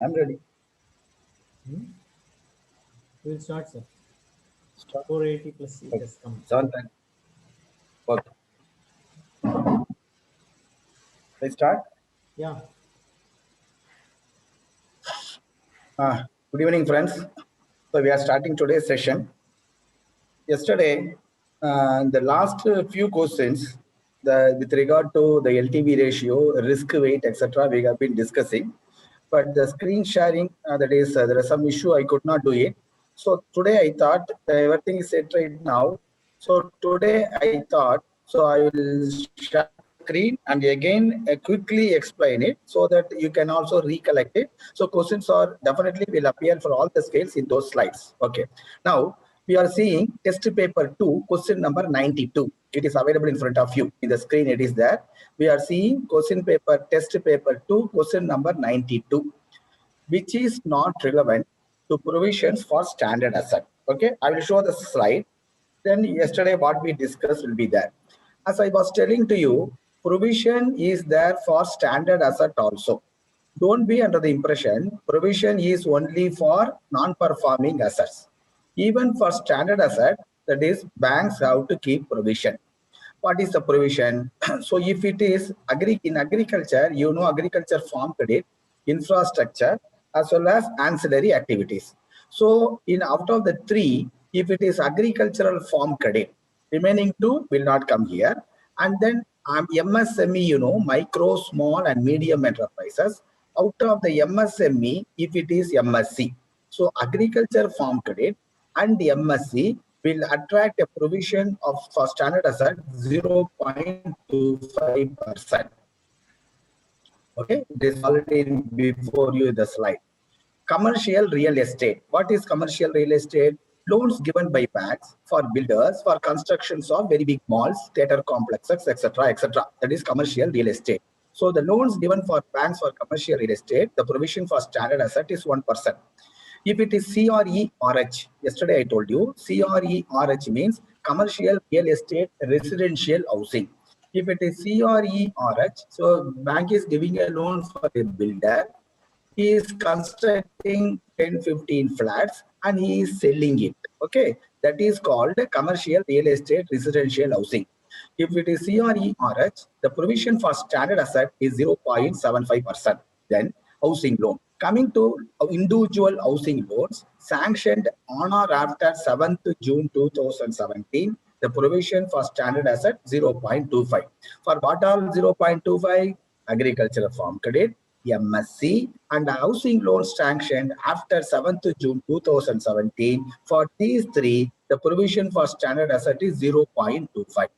I'm ready. We will start, sir. Start. 480 plus it has come. Okay. Let's start. Yeah. Good evening, friends. So we are starting today's session. Yesterday, the last few questions, with regard to the LTV ratio, risk weight, etc., we have been discussing. But the screen sharing, there is some issue. I could not do it. So today I thought everything is set right now. So today I thought, so I will share screen and again quickly explain it so that you can also recollect it. So questions are definitely will appear for all the scales in those slides. Okay. Now we are seeing test paper 2, question number 92. It is available in front of you. In the screen it is there. We are seeing question paper, test paper 2, question number 92, which is not relevant to provisions for standard asset. Okay, I will show the slide. Then yesterday what we discussed will be there. As I was telling to you, provision is there for standard asset also. Don't be under the impression provision is only for non-performing assets. Even for standard asset, that is, banks have to keep provision. What is the provision? So if it is in agriculture, you know, agriculture farm credit, infrastructure, as well as ancillary activities. So in out of the three, if it is agricultural farm credit, remaining two will not come here. And then MSME, you know, micro, small and medium enterprises. Out of the MSME, if it is MSC. So agriculture farm credit and the MSC will attract a provision of for standard asset 0.25%. Okay, it is already before you in the slide. Commercial real estate. What is commercial real estate? Loans given by banks for builders for constructions of very big malls, theater complexes, etc., etc. That is commercial real estate. So the loans given for banks for commercial real estate, the provision for standard asset is 1%. If it is CRE/RH, yesterday I told you, CRE/RH means commercial real estate residential housing. If it is CRE/RH, so bank is giving a loan for a builder. He is constructing 10, 15 flats and he is selling it. Okay, that is called commercial real estate residential housing. If it is CRE/RH, the provision for standard asset is 0.75%. Then housing loan. Coming to individual housing loans sanctioned on or after 7th June 2017, the provision for standard asset 0.25. For what all 0.25? Agricultural farm credit, MSC and housing loans sanctioned after 7th June 2017. For these three, the provision for standard asset is 0.25.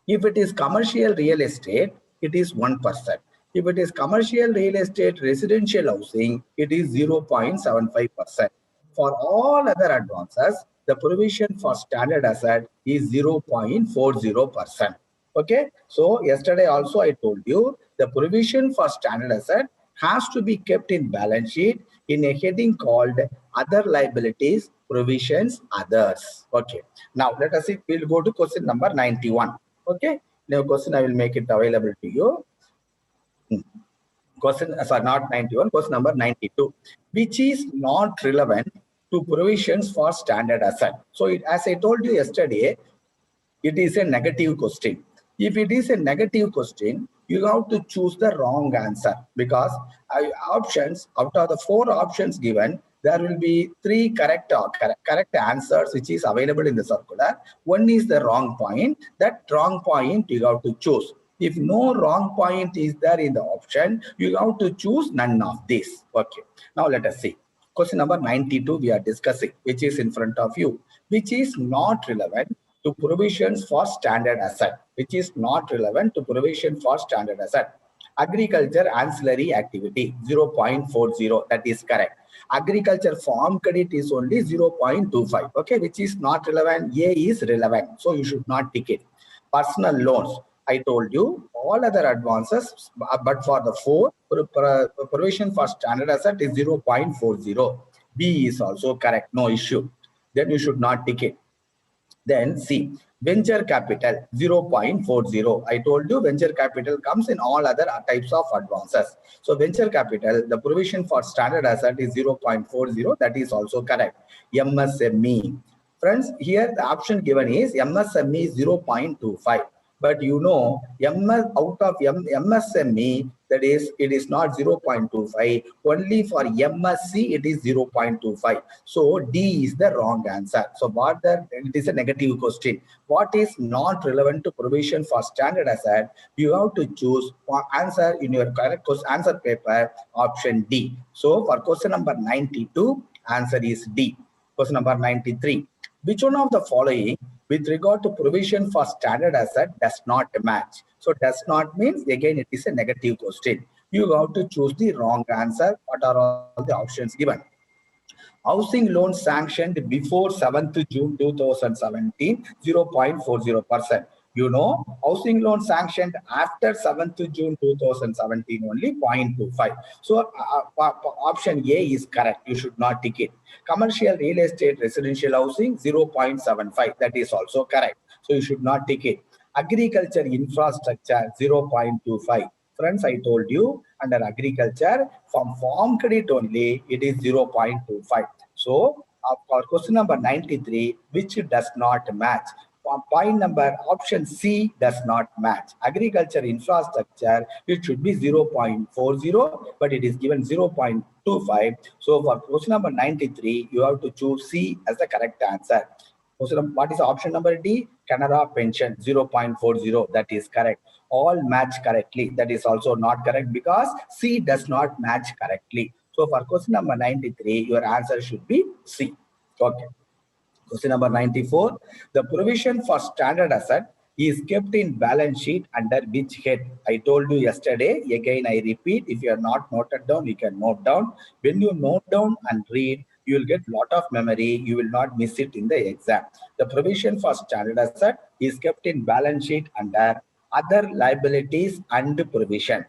If it is commercial real estate, it is 1%. If it is commercial real estate residential housing, it is 0.75%. For all other advances, the provision for standard asset is 0.40%. Okay, so yesterday also I told you the provision for standard asset has to be kept in balance sheet in a heading called other liabilities, provisions, others. Okay, now let us see, we'll go to question number 91. Okay, now question I will make it available to you. Question, sorry, not 91, question number 92, which is not relevant to provisions for standard asset. So as I told you yesterday, it is a negative question. If it is a negative question, you have to choose the wrong answer because options, out of the 4 options given, there will be 3 correct answers which is available in the circular. One is the wrong point. That wrong point you have to choose. If no wrong point is there in the option, you have to choose none of this. Okay. Now let us see. Question number 92 we are discussing, which is in front of you, which is not relevant to provisions for standard asset, which is not relevant to provision for standard asset. Agriculture ancillary activity 0.40, that is correct. Agriculture farm credit is only 0.25, okay, which is not relevant. A is relevant, so you should not tick it. Personal loans, I told you all other advances, but for the 4, provision for standard asset is 0.40. B is also correct, no issue. Then you should not tick it. Then C, venture capital 0.40. I told you venture capital comes in all other types of advances. So venture capital, the provision for standard asset is 0.40. That is also correct. MSME. Friends, here the option given is MSME 0.25. But you know, out of MSME, that is, it is not 0.25. Only for MSC, it is 0.25. So D is the wrong answer. So it is a negative question. What is not relevant to provision for standard asset? You have to choose answer in your correct answer paper, option D. So for question number 92, answer is D. Question number 93. Which one of the following with regard to provision for standard asset does not match? So does not means again it is a negative question. You have to choose the wrong answer. What are all the options given? Housing loan sanctioned before 7th June 2017, 0.40%. You know, housing loan sanctioned after 7th June 2017 only 0.25. So option A is correct. You should not tick it. Commercial real estate residential housing 0.75. That is also correct. So you should not tick it. Agriculture infrastructure 0.25. Friends, I told you under agriculture, from farm credit only, it is 0.25. So, for question number 93, which does not match? Point number option C does not match. Agriculture infrastructure, it should be 0.40, but it is given 0.25. So, for question number 93, you have to choose C as the correct answer. What is option number D? Canara pension 0.40. That is correct. All match correctly. That is also not correct because C does not match correctly. So for question number 93, your answer should be C. Okay. Question number 94. The provision for standard asset is kept in balance sheet under which head? I told you yesterday. Again, I repeat. If you are not noted down, you can note down. When you note down and read, you will get lot of memory. You will not miss it in the exam. The provision for standard asset is kept in balance sheet under other liabilities and provision.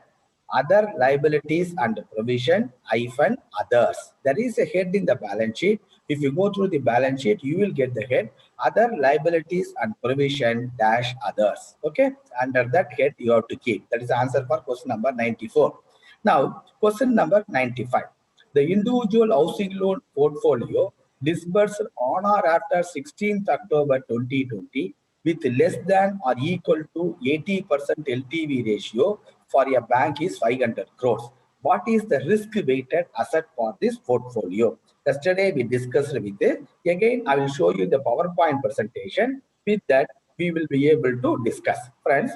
Other liabilities and provision hyphen others. There is a head in the balance sheet. If you go through the balance sheet, you will get the head other liabilities and provision dash others. Okay, under that head you have to keep. That is the answer for question number 94. Now question number 95. The individual housing loan portfolio disbursed on or after 16th October 2020 with less than or equal to 80% LTV ratio for a bank is 500 crores. What is the risk-weighted asset for this portfolio? Yesterday we discussed with it. Again, I will show you the PowerPoint presentation. With that, we will be able to discuss. Friends,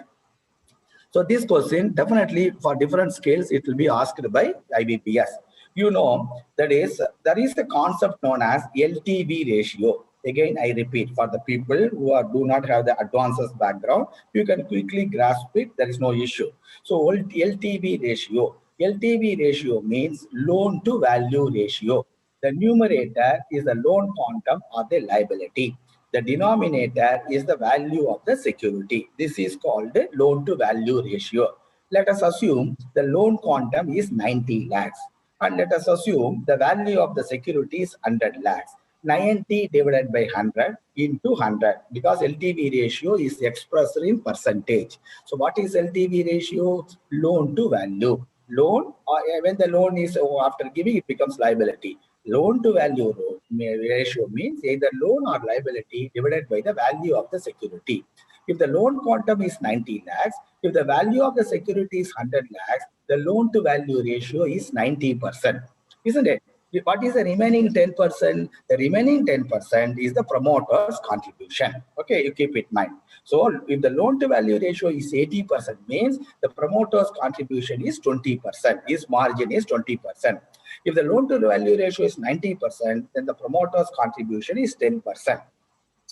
so this question definitely for different scales, it will be asked by IBPS. You know, that is, there is a concept known as LTV ratio. Again, I repeat, for the people who do not have the advances background, you can quickly grasp it. There is no issue. So LTV ratio. LTV ratio means loan to value ratio. The numerator is the loan quantum or the liability. The denominator is the value of the security. This is called the loan to value ratio. Let us assume the loan quantum is 90 lakhs. And let us assume the value of the security is 100 lakhs. 90 divided by 100 into 100 because LTV ratio is expressed in percentage. So what is LTV ratio? Loan to value. Loan, or when the loan is after giving, it becomes liability. Loan to value ratio means either loan or liability divided by the value of the security. If the loan quantum is 90 lakhs, if the value of the security is 100 lakhs, the loan to value ratio is 90%. Isn't it? What is the remaining 10%? The remaining 10% is the promoter's contribution. Okay, you keep it in mind. So if the loan to value ratio is 80%, means the promoter's contribution is 20%, his margin is 20%. If the loan to value ratio is 90%, then the promoter's contribution is 10%.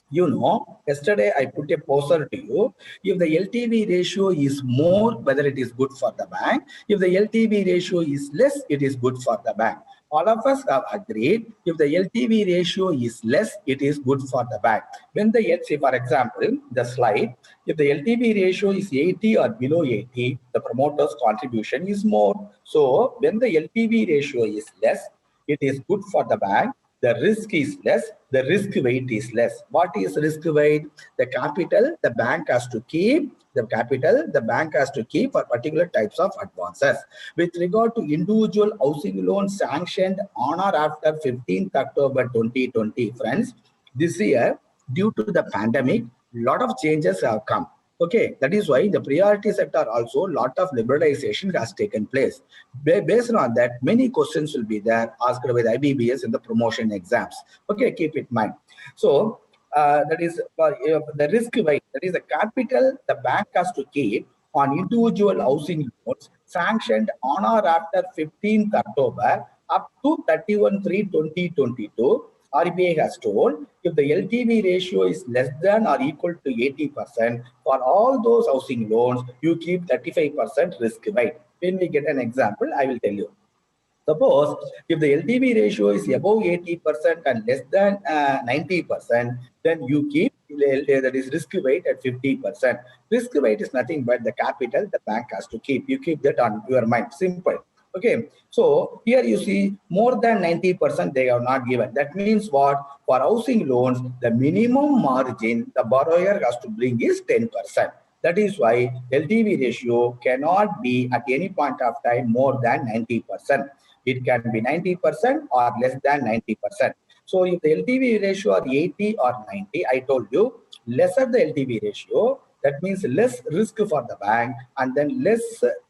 You know, yesterday I put a poster to you. If the LTV ratio is more, whether it is good for the bank. If the LTV ratio is less, it is good for the bank. All of us have agreed, if the LTV ratio is less, it is good for the bank. When the, say for example, the slide, if the LTV ratio is 80 or below 80, the promoter's contribution is more. So when the LTV ratio is less, it is good for the bank. The risk is less, the risk weight is less. What is risk weight? The capital the bank has to keep, for particular types of advances. With regard to individual housing loans sanctioned on or after 15th October 2020, friends, this year, due to the pandemic, lot of changes have come. Okay, that is why the priority sector also lot of liberalization has taken place. Based on that, many questions will be there asked by the IBBS in the promotion exams. Okay, keep it in mind. So that is the risk weight, that is the capital the bank has to keep on individual housing loans sanctioned on or after 15th October up to 31/3/2022. RBI has told if the LTV ratio is less than or equal to 80%, for all those housing loans, you keep 35% risk weight. When we get an example, I will tell you. Suppose if the LTV ratio is above 80% and less than 90%, then you keep that is risk weight at 50%. Risk weight is nothing but the capital the bank has to keep. You keep that on your mind. Simple. Okay, so here you see more than 90% they are not given. That means what? For housing loans, the minimum margin the borrower has to bring is 10%. That is why LTV ratio cannot be at any point of time more than 90%. It can be 90% or less than 90%. So if the LTV ratio are 80 or 90, I told you, lesser the LTV ratio, that means less risk for the bank, and then less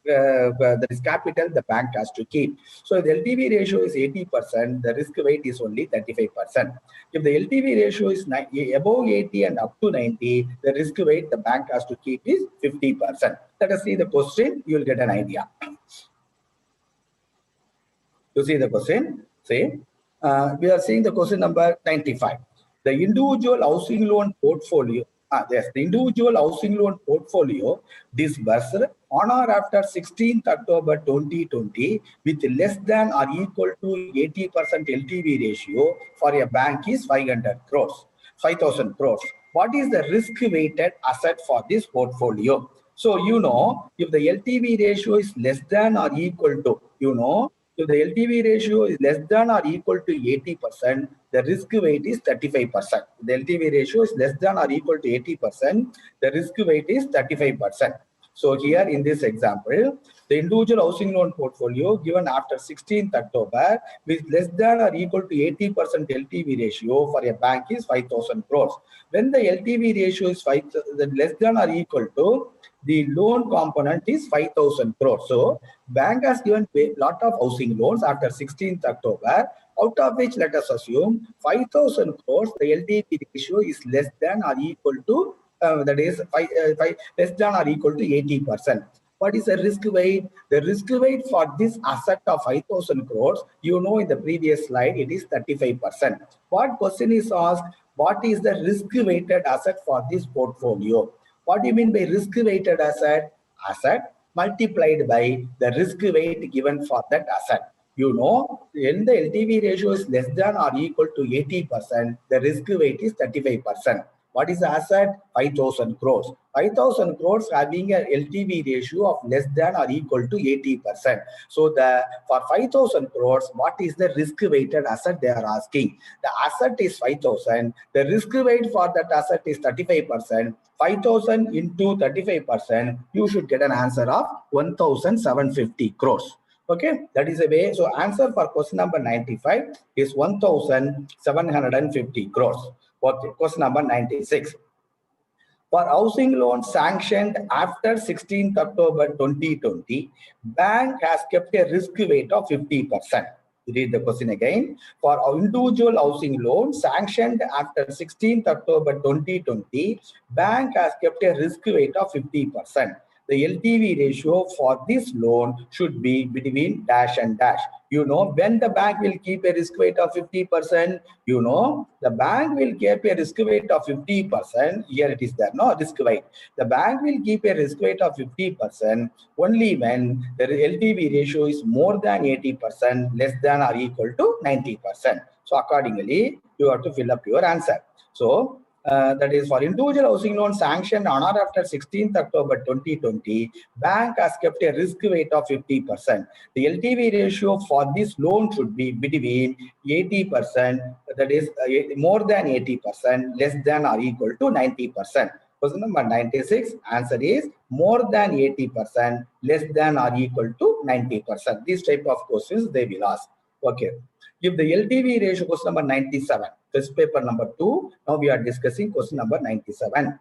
that is capital the bank has to keep. So if the LTV ratio is 80%, the risk weight is only 35%. If the LTV ratio is above 80 and up to 90, the risk weight the bank has to keep is 50%. Let us see the question, you will get an idea. You see the question? See, we are seeing the question number 95. The individual housing loan portfolio, yes, the individual housing loan portfolio disbursed on or after 16th October 2020 with less than or equal to 80% LTV ratio for a bank is 500 crores, 5,000 crores. What is the risk-weighted asset for this portfolio? So, you know, if the LTV ratio is less than or equal to, if the LTV ratio is less than or equal to 80%, the risk weight is 35%. The LTV ratio is less than or equal to 80%, the risk weight is 35%. So here in this example, the individual housing loan portfolio given after 16th October with less than or equal to 80% LTV ratio for a bank is 5,000 crores. When the LTV ratio is less than or equal to, the loan component is 5,000 crores. So bank has given a lot of housing loans after 16th October, out of which let us assume 5,000 crores, the LTV ratio is less than or equal to, that is less than or equal to 80%. What is the risk weight? The risk weight for this asset of 5,000 crores, in the previous slide, it is 35%. What question is asked? What is the risk weighted asset for this portfolio? What do you mean by risk-weighted asset? Asset multiplied by the risk weight given for that asset. When the LTV ratio is less than or equal to 80%, the risk weight is 35%. What is the asset? 5,000 crores. 5,000 crores having a LTV ratio of less than or equal to 80%. So for 5,000 crores, what is the risk-weighted asset they are asking? The asset is 5,000. The risk weight for that asset is 35%. 5,000 into 35%, you should get an answer of 1,750 crores. Okay, that is a way. So answer for question number 95 is 1,750 crores. Okay, question number 96. For housing loans sanctioned after 16th October 2020, bank has kept a risk weight of 50%. Read the question again. For individual housing loan sanctioned after 16th October 2020, bank has kept a risk weight of 50%. The LTV ratio for this loan should be between dash and dash. When the bank will keep a risk weight of 50%, the bank will keep a risk weight of 50%. Here it is there, no risk weight. The bank will keep a risk weight of 50% only when the LTV ratio is more than 80%, less than or equal to 90%. So accordingly, you have to fill up your answer. So that is for individual housing loan sanctioned on or after 16th October 2020, bank has kept a risk weight of 50%. The LTV ratio for this loan should be between 80%, that is more than 80%, less than or equal to 90%. Question number 96, answer is more than 80%, less than or equal to 90%. These type of questions they will ask. Okay. If the LTV ratio, question number 97, test paper number 2, now we are discussing question number 97.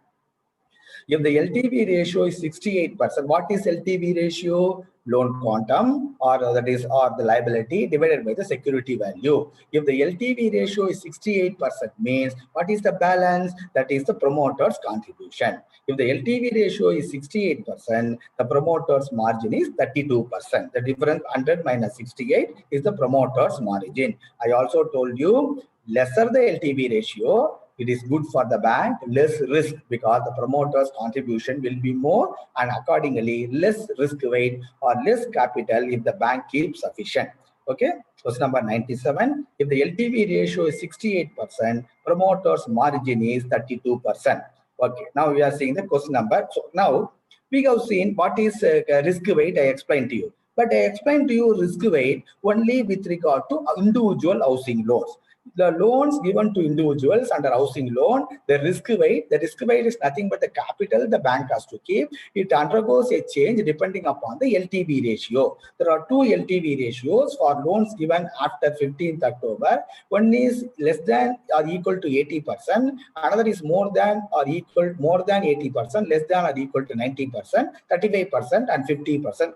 If the LTV ratio is 68%, what is LTV ratio? Loan quantum, or that is, or the liability divided by the security value. If the LTV ratio is 68%, means what is the balance? That is the promoter's contribution. If the LTV ratio is 68%, the promoter's margin is 32%. The difference 100 minus 68 is the promoter's margin. I also told you, lesser the LTV ratio, it is good for the bank, less risk, because the promoter's contribution will be more, and accordingly less risk weight or less capital if the bank keeps sufficient. Okay, question number 97. If the LTV ratio is 68%, promoter's margin is 32%. Okay, now we are seeing the question number. So now we have seen what is risk weight. I explained to you, but I explained to you risk weight only with regard to individual housing loans. The loans given to individuals under housing loan, the risk weight is nothing but the capital the bank has to keep. It undergoes a change depending upon the LTV ratio. There are two LTV ratios for loans given after 15th October. One is less than or equal to 80%. Another is more than 80%, less than or equal to 90%, 35% and 50%.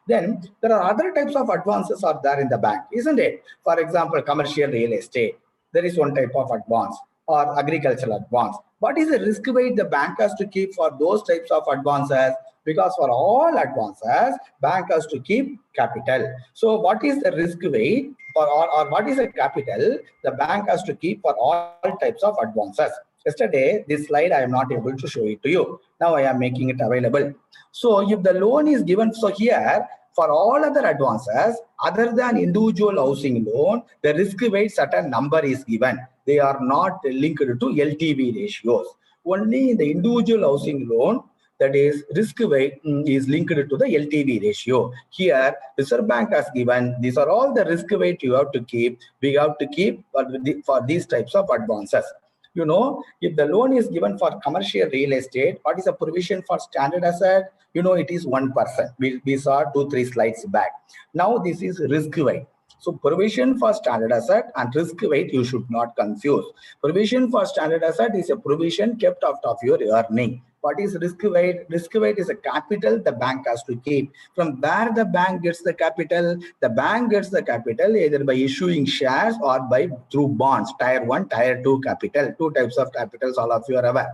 Then there are other types of advances are there in the bank, isn't it? For example, commercial real estate. There is one type of advance, or agricultural advance. What is the risk weight the bank has to keep for those types of advances? Because for all advances, bank has to keep capital. So what is the risk weight for, or what is the capital the bank has to keep for all types of advances? Yesterday, this slide I am not able to show it to you. Now I am making it available. So if the loan is given, so here, for all other advances other than individual housing loan, the risk weight certain number is given. They are not linked to LTV ratios. Only in the individual housing loan, that is risk weight is linked to the LTV ratio. Here, Reserve Bank has given, these are all the risk weight you have to keep. We have to keep for these types of advances. You know, if the loan is given for commercial real estate, what is the provision for standard asset? You know, it is 1%. We saw 2-3 slides back. Now this is risk weight. So provision for standard asset and risk weight you should not confuse. Provision for standard asset is a provision kept out of your earning. What is risk weight? Risk weight is a capital the bank has to keep. From where the bank gets the capital? The bank gets the capital either by issuing shares or by through bonds, tier 1, tier 2 capital. Two types of capitals, all of you are aware.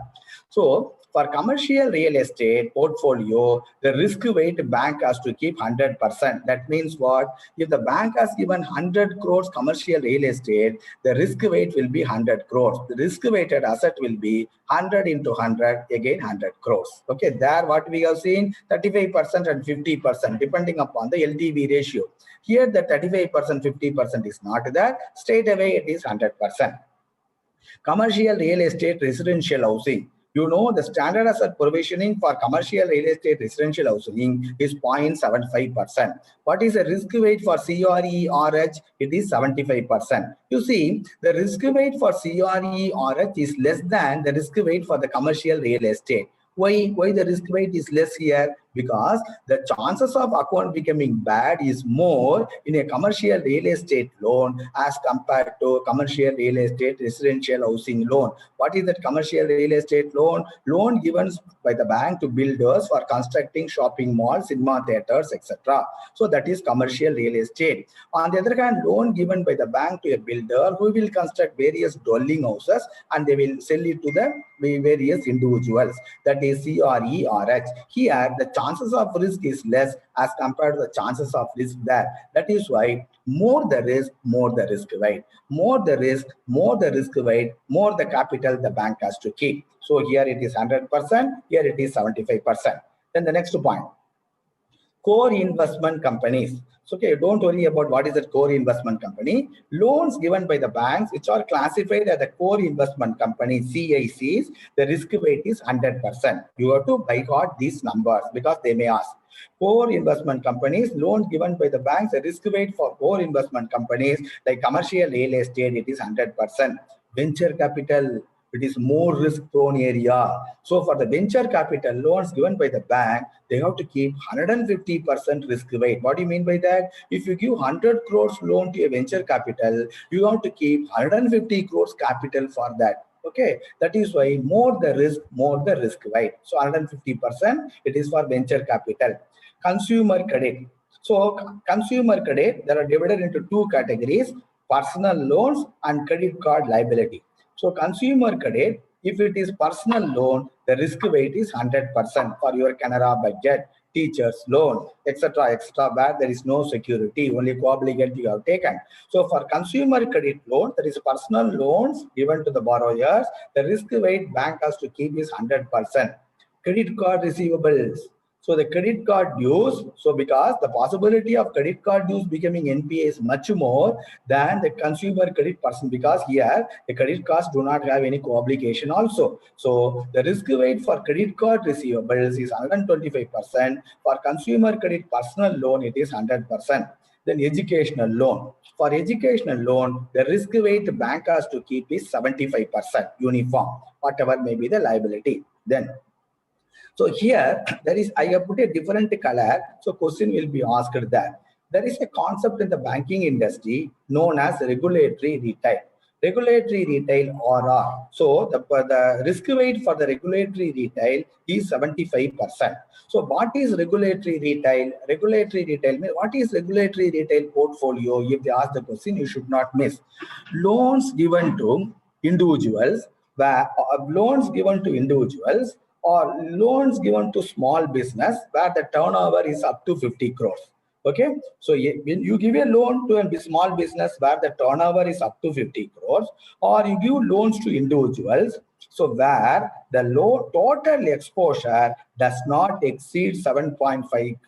So for commercial real estate portfolio, the risk weight bank has to keep 100%. That means what? If the bank has given 100 crores commercial real estate, the risk weight will be 100 crores. The risk weighted asset will be 100 into 100, again 100 crores. Okay, there what we have seen, 35% and 50%, depending upon the LTV ratio. Here the 35%, 50% is not there. Straight away it is 100%. Commercial real estate residential housing. You know, the standard asset provisioning for commercial real estate residential housing is 0.75%. What is the risk weight for CRE/RH? It is 75%. You see, the risk weight for CRE/RH is less than the risk weight for the commercial real estate. Why the risk weight is less here? Because the chances of account becoming bad is more in a commercial real estate loan as compared to commercial real estate residential housing loan. What is that commercial real estate loan? Loan given by the bank to builders for constructing shopping malls, cinema theaters, etc. So that is commercial real estate. On the other hand, loan given by the bank to a builder who will construct various dwelling houses and they will sell it to the various individuals. That is CRE/RH. Here, the chances of risk is less as compared to the chances of risk there. That is why more the risk, more the risk weight. More the risk, more the risk weight, more the capital the bank has to keep. So here it is 100%, here it is 75%. Then the next point. core investment companies. So, okay, don't worry about what is a core investment company. Loans given by the banks, which are classified as the core investment company, CICs, the risk weight is 100%. You have to by heart these numbers because they may ask. Core investment companies, loans given by the banks, the risk weight for core investment companies like commercial real estate, it is 100%. Venture capital, it is more risk prone area. So for the venture capital loans given by the bank, they have to keep 150% risk weight. What do you mean by that? If you give 100 crores loan to a venture capital, you have to keep 150 crores capital for that. Okay, that is why more the risk weight. So 150% it is for venture capital. Consumer credit. So consumer credit, there are divided into two categories: personal loans and credit card liability. So consumer credit, if it is personal loan, the risk weight is 100% for your Canara budget, teacher's loan, etc., where there is no security, only co-obligate you have taken. So for consumer credit loan, there is personal loans given to the borrowers, the risk weight bank has to keep is 100%. Credit card receivables. So the credit card dues, so because the possibility of credit card dues becoming NPA is much more than the consumer credit person, because here the credit cards do not have any co-obligation also. So the risk weight for credit card receivables is 125%. For consumer credit personal loan, it is 100%. Then educational loan. For educational loan, the risk weight the bank has to keep is 75% uniform, whatever may be the liability. Then so here, there is, I have put a different color. So question will be asked there. There is a concept in the banking industry known as regulatory retail. Regulatory retail RR. So the risk weight for the regulatory retail is 75%. So what is regulatory retail? Regulatory retail means what is regulatory retail portfolio? If they ask the question, you should not miss. Loans given to individuals, where loans given to individuals or loans given to small business where the turnover is up to 50 crores. Okay, so when you give a loan to a small business where the turnover is up to 50 crores, or you give loans to individuals, so where the total exposure does not exceed 7.50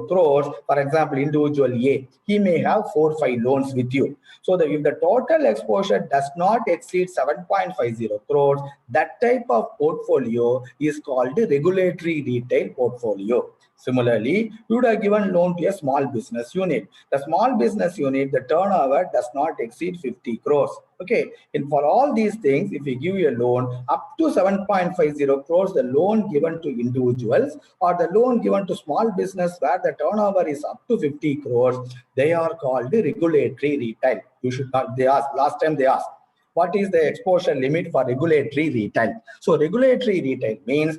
crores. For example, individual A, he may have 4 or 5 loans with you. So if the total exposure does not exceed 7.50 crores, that type of portfolio is called a regulatory retail portfolio. Similarly, you would have given loan to a small business unit. The small business unit, the turnover does not exceed 50 crores. Okay, and for all these things, if you give a loan up to 7.50 crores, the loan given to individuals or the loan given to small business where the turnover is up to 50 crores, they are called the regulatory retail. You should not, they asked, last time they asked, what is the exposure limit for regulatory retail? So regulatory retail means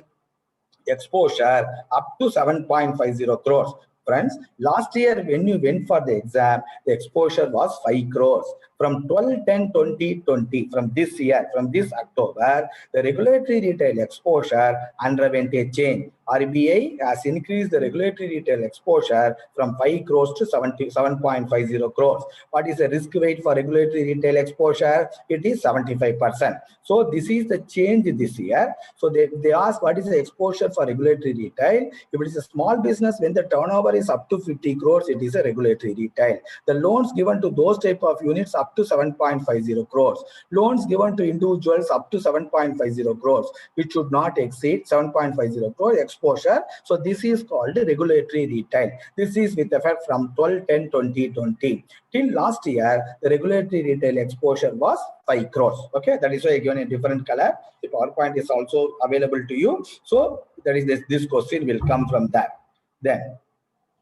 exposure up to 7.50 crores. Friends, last year when you went for the exam, the exposure was 5 crores. From 12/10/2020, from this year, from this October, the regulatory retail exposure underwent a change. RBI has increased the regulatory retail exposure from 5 crores to 7.50 crores. What is the risk weight for regulatory retail exposure? It is 75%. So this is the change this year. So they ask what is the exposure for regulatory retail. If it is a small business, when the turnover is up to 50 crores, it is a regulatory retail. The loans given to those type of units up to 7.50 crores. Loans given to individuals up to 7.50 crores, which should not exceed 7.50 crores exposure. So this is called regulatory retail. This is with effect from 12/10/2020. Till last year, the regulatory retail exposure was 5 crores. Okay, that is why I given a different color. The PowerPoint is also available to you. So that is this question will come from that. Then,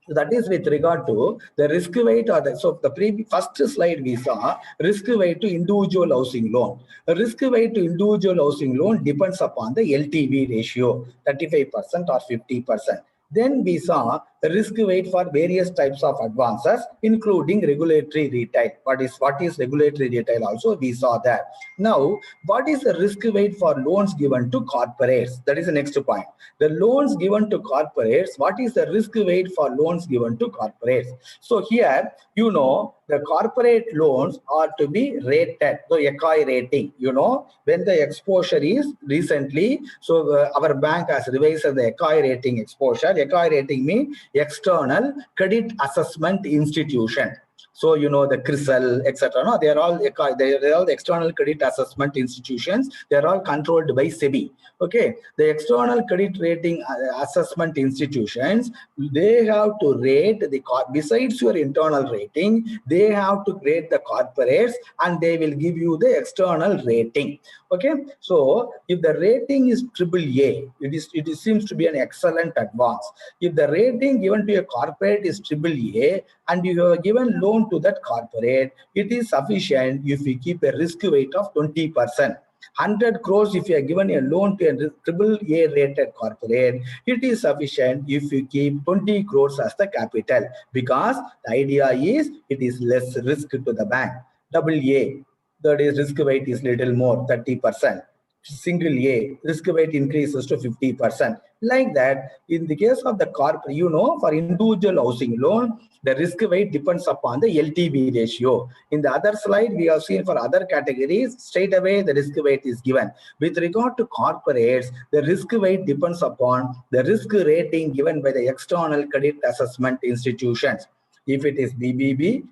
so that is with regard to the risk weight or the, so the first slide we saw risk weight to individual housing loan. The risk weight to individual housing loan depends upon the LTV ratio, 35% or 50%. Then we saw the risk weight for various types of advances, including regulatory retail. What is regulatory retail also we saw that. Now, what is the risk weight for loans given to corporates? That is the next point. The loans given to corporates, what is the risk weight for loans given to corporates? So here, you know, the corporate loans are to be rated, so ECI rating, you know, when the exposure is recently, so our bank has revised the ECI rating exposure. ECI rating means external credit assessment institution. So, you know, the CRISIL, etc. No, they are all the external credit assessment institutions. They are all controlled by SEBI. Okay, the external credit rating assessment institutions, they have to rate the besides your internal rating, they have to rate the corporates, and they will give you the external rating. Okay, so if the rating is AAA, it seems to be an excellent advance. If the rating given to a corporate is AAA and you have given loan to that corporate, it is sufficient if you keep a risk weight of 20%. 100 crores if you are given a loan to a AAA rated corporate, it is sufficient if you keep 20 crores as the capital, because the idea is it is less risk to the bank. AA, that is risk weight is little more, 30%. Single A, risk weight increases to 50%. Like that, in the case of the corporate, you know, for individual housing loan, the risk weight depends upon the LTV ratio. In the other slide, we have seen for other categories, straight away the risk weight is given. With regard to corporates, the risk weight depends upon the risk rating given by the external credit assessment institutions. If it is BBB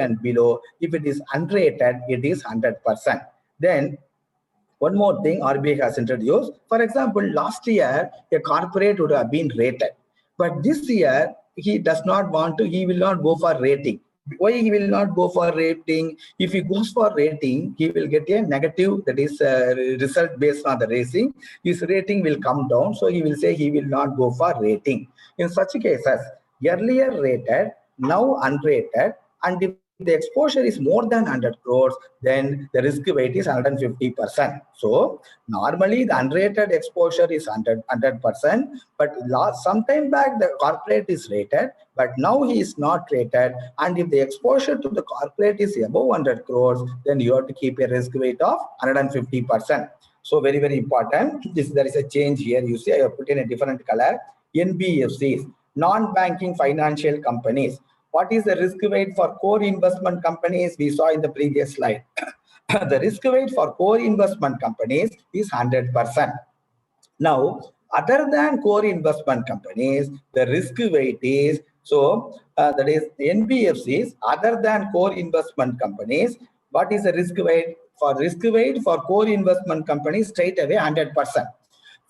and below, if it is unrated, it is 100%. Then one more thing RBI has introduced. For example, last year, a corporate would have been rated. But this year, he does not want to, he will not go for rating. Why he will not go for rating? If he goes for rating, he will get a negative, that is result based on the rating. His rating will come down. So he will say he will not go for rating. In such cases, earlier rated, now unrated, and if the exposure is more than 100 crores, then the risk weight is 150%. So normally the unrated exposure is 100%, but sometime back the corporate is rated, but now he is not rated. And if the exposure to the corporate is above 100 crores, then you have to keep a risk weight of 150%. So very, very important. There is a change here. You see, I have put in a different color. NBFCs, non-banking financial companies. What is the risk weight for core investment companies? We saw in the previous slide. The risk weight for core investment companies is 100%. Now, other than core investment companies, the risk weight is, that is NBFCs, other than core investment companies, what is the risk weight? For risk weight for core investment companies, straight away 100%.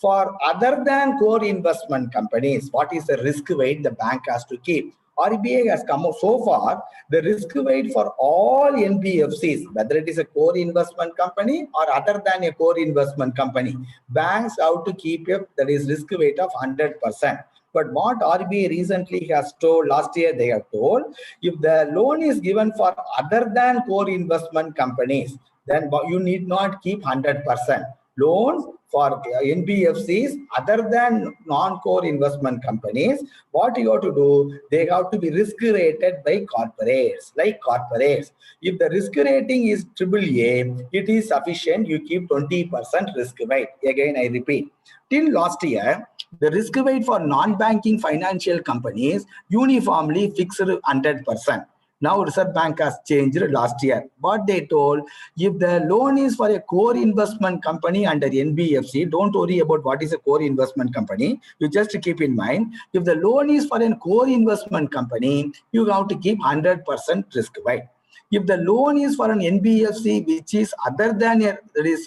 For other than core investment companies, what is the risk weight the bank has to keep? RBI has come out so far, the risk weight for all NBFCs, whether it is a core investment company or other than a core investment company, banks have to keep a, that is risk weight of 100%. But what RBI recently has told, last year they have told, if the loan is given for other than core investment companies, then you need not keep 100%. Loans for NBFCs other than non-core investment companies, what you have to do, they have to be risk rated by corporates, like corporates. If the risk rating is AAA, it is sufficient, you keep 20% risk weight. Again, I repeat, till last year, the risk weight for non-banking financial companies uniformly fixed 100%. Now Reserve Bank has changed last year. What they told, if the loan is for a core investment company under NBFC, don't worry about what is a core investment company. You just keep in mind, if the loan is for a core investment company, you have to keep 100% risk weight. If the loan is for an NBFC, which is other than a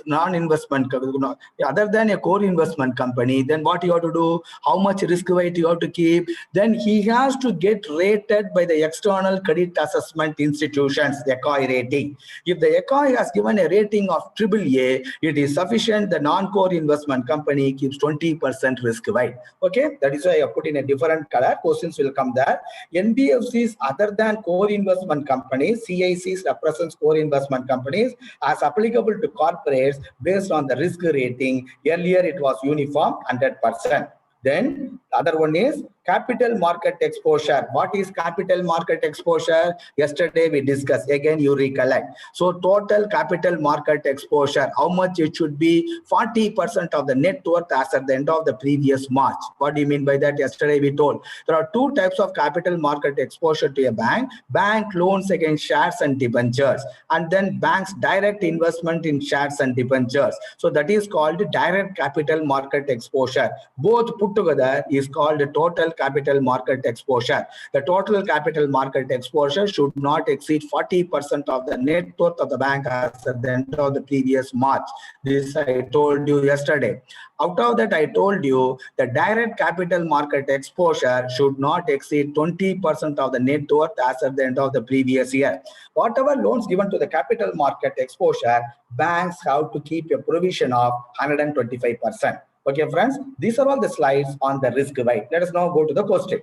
non-investment, other than a core investment company, then what you have to do? How much risk weight you have to keep? Then he has to get rated by the external credit assessment institutions, ECOI rating. If the ECOI has given a rating of AAA, it is sufficient. The non-core investment company keeps 20% risk weight. Okay, that is why I put in a different color. Questions will come there. NBFCs other than core investment companies, CICs represents core investment companies as applicable to corporates based on the risk rating. Earlier it was uniform 100%. Then the other one is capital market exposure. What is capital market exposure? Yesterday we discussed, again you recollect. So total capital market exposure, how much it should be? 40% of the net worth as at the end of the previous March. What do you mean by that? Yesterday we told there are two types of capital market exposure to a bank: bank loans against shares and debentures, and then bank's direct investment in shares and debentures. So that is called direct capital market exposure. Both put together is is called the total capital market exposure. The total capital market exposure should not exceed 40% of the net worth of the bank as at the end of the previous March. This I told you yesterday. Out of that, I told you the direct capital market exposure should not exceed 20% of the net worth as at the end of the previous year. Whatever loans given to the capital market exposure, banks have to keep a provision of 125%. Okay, friends, these are all the slides on the risk weight. Let us now go to the question.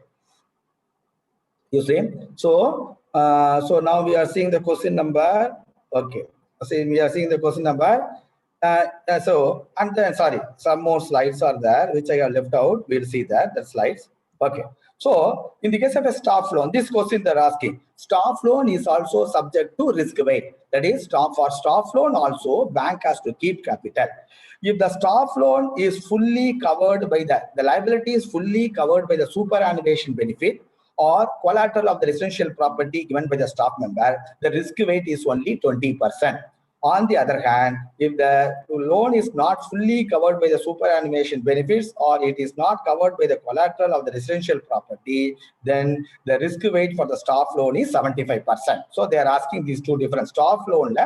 You see, so now we are seeing the question number. Okay, see, we are seeing the question number. And then sorry, some more slides are there which I have left out. We'll see that the slides. Okay, so in the case of a staff loan, this question they're asking, staff loan is also subject to risk weight. That is, for staff loan also bank has to keep capital. If the staff loan is fully covered by the liability is fully covered by the superannuation benefit or collateral of the residential property given by the staff member, the risk weight is only 20%. On the other hand, if the loan is not fully covered by the superannuation benefits or it is not covered by the collateral of the residential property, then the risk weight for the staff loan is 75%. So they are asking these two different staff loan.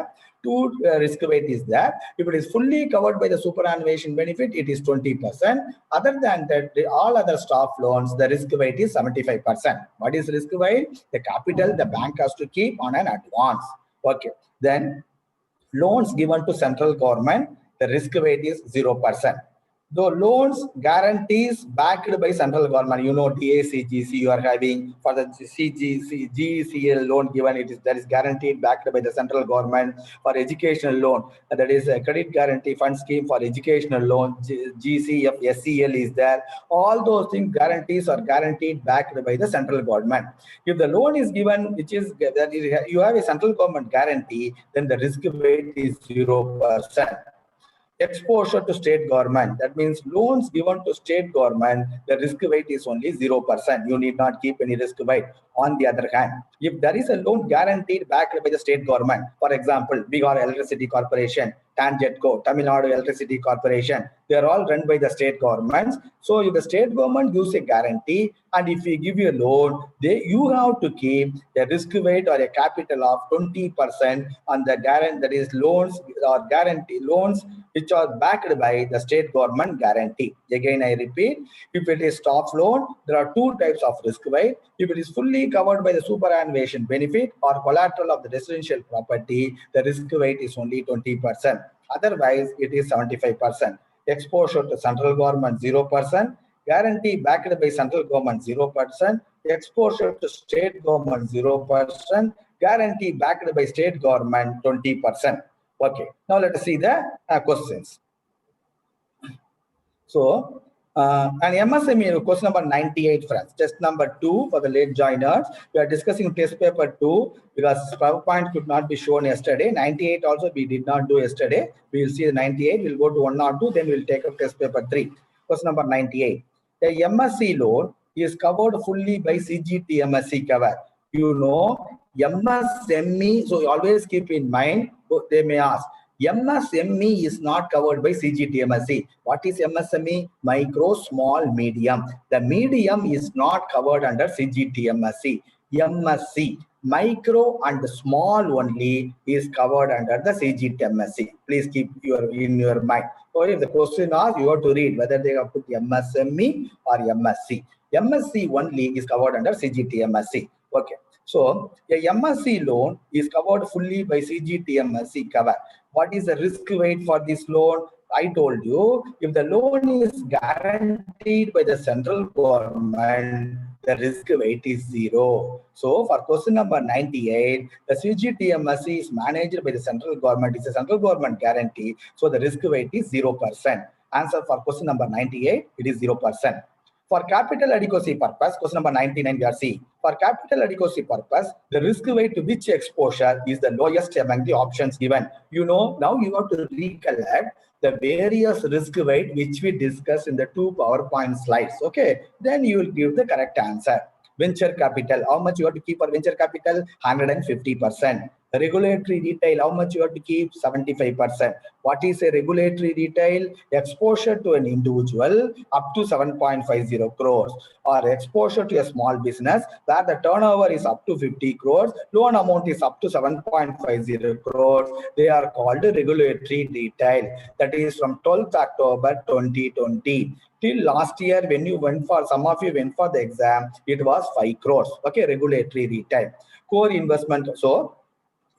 Two risk weight is that if it is fully covered by the superannuation benefit, it is 20%. Other than that, all other staff loans, the risk weight is 75%. What is risk weight? The capital the bank has to keep on an advance. Okay. Then loans given to central government, the risk weight is 0%. Though loans guarantees backed by central government, you know, DACGC you are having for the GCL loan given, that is guaranteed backed by the central government. For educational loan, that is a credit guarantee fund scheme for educational loan, GCF, SCL is there. All those things guarantees are guaranteed backed by the central government. If the loan is given, which is that you have a central government guarantee, then the risk weight is 0%. Exposure to state government, that means loans given to state government, the risk weight is only 0%. You need not keep any risk weight. On the other hand, if there is a loan guaranteed backed by the state government, for example, Bihar Electricity Corporation, Tangetco, Tamil Nadu Electricity Corporation, they are all run by the state governments. So if the state government gives a guarantee and if we give you a loan, you have to keep a risk weight or a capital of 20% on the guarantee, that is loans or guarantee loans which are backed by the state government guarantee. Again, I repeat, if it is staff loan, there are two types of risk weight. If it is fully covered by the superannuation benefit or collateral of the residential property, the risk weight is only 20%. Otherwise, it is 75%. Exposure to central government 0%, guarantee backed by central government 0%, exposure to state government 0%, guarantee backed by state government 20%. Okay, now let us see the questions. So, and MSME question number 98, friends. Test number 2 for the late joiners. We are discussing test paper 2 because PowerPoint could not be shown yesterday. 98 also we did not do yesterday. We will see the 98. We'll go to 1 or 2. Then we'll take up test paper 3. Question number 98. The MSC loan is covered fully by CGT MSC cover. You know, MSME. So you always keep in mind. They may ask. MSME is not covered by CGTMSE. What is MSME? Micro, small, medium. The medium is not covered under CGTMSE. MSC, micro and small only is covered under the CGTMSE. Please keep in your mind. So if the question asks, you have to read whether they have put MSME or MSC. MSC only is covered under CGTMSE. Okay. So a MSC loan is covered fully by CGTMSE cover. What is the risk weight for this loan? I told you, if the loan is guaranteed by the central government, the risk weight is 0. So for question number 98, the CGTMSE is managed by the central government. It's a central government guarantee. So the risk weight is 0%. Answer for question number 98, it is 0%. For capital adequacy purpose, question number 99 we are seeing. For capital adequacy purpose, the risk weight to which exposure is the lowest among the options given. You know, now you have to recollect the various risk weight which we discussed in the 2 PowerPoint slides. Okay, then you will give the correct answer. Venture capital, how much you have to keep for venture capital? 150%. Regulatory retail, how much you have to keep? 75%. What is a regulatory retail? Exposure to an individual up to 7.50 crores, or exposure to a small business where the turnover is up to 50 crores, loan amount is up to 7.50 crores. They are called regulatory retail. That is from 12th October 2020 till last year. When you went for, some of you went for the exam, it was 5 crores. Okay, regulatory retail. Core investment, so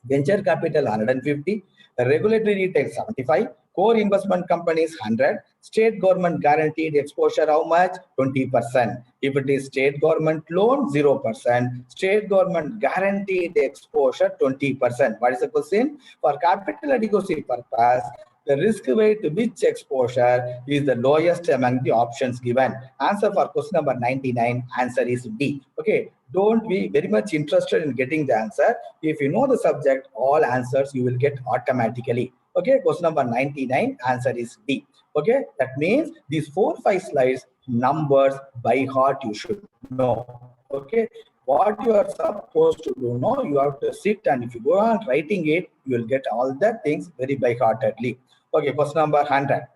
venture capital 150, regulatory retail 75, core investment companies 100, state government guaranteed exposure how much? 20%. If it is state government loan, 0%, state government guaranteed exposure 20%. What is the question? For capital adequacy purpose, the risk weight to which exposure is the lowest among the options given? Answer for question number 99, answer is D. Okay, don't be very much interested in getting the answer. If you know the subject, all answers you will get automatically. Okay, question number 99, answer is D. Okay, that means these 4-5 slides, numbers by heart you should know. Okay, what you are supposed to do now, you have to sit, and if you go on writing it, you will get all the things very by heartedly. Okay, question number 100.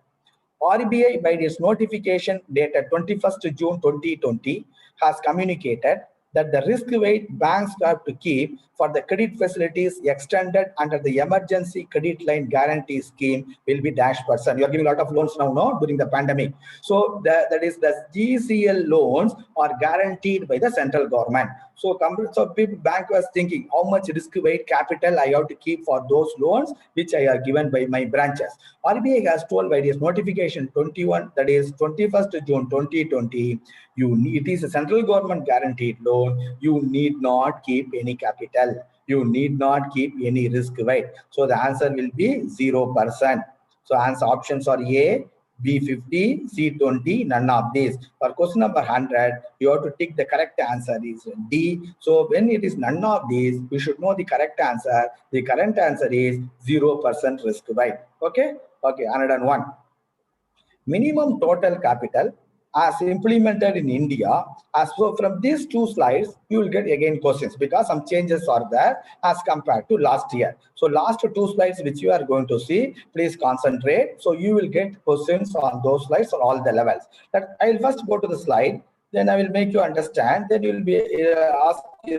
RBI, by its notification dated 21st June 2020, has communicated that the risk weight banks have to keep for the credit facilities extended under the emergency credit line guarantee scheme will be -%. You are giving a lot of loans now, no, during the pandemic. So that is the GCL loans are guaranteed by the central government. So people, bank was thinking how much risk weight capital I have to keep for those loans which I are given by my branches. RBI has told by its notification 21, that is 21st June 2020, it is a central government guaranteed loan. You need not keep any capital. You need not keep any risk weight. So the answer will be 0%. So answer options are A, B50, C20, none of these. For question number 100, you have to tick the correct answer is D. So when it is none of these, you should know the correct answer. The correct answer is 0% risk weight. Okay? Okay, 101. Minimum total capital as implemented in India. As so from these two slides, you will get again questions because some changes are there as compared to last year. So last two slides which you are going to see, please concentrate. So you will get questions on those slides on all the levels. That I'll first go to the slide, then I will make you understand. Then you will be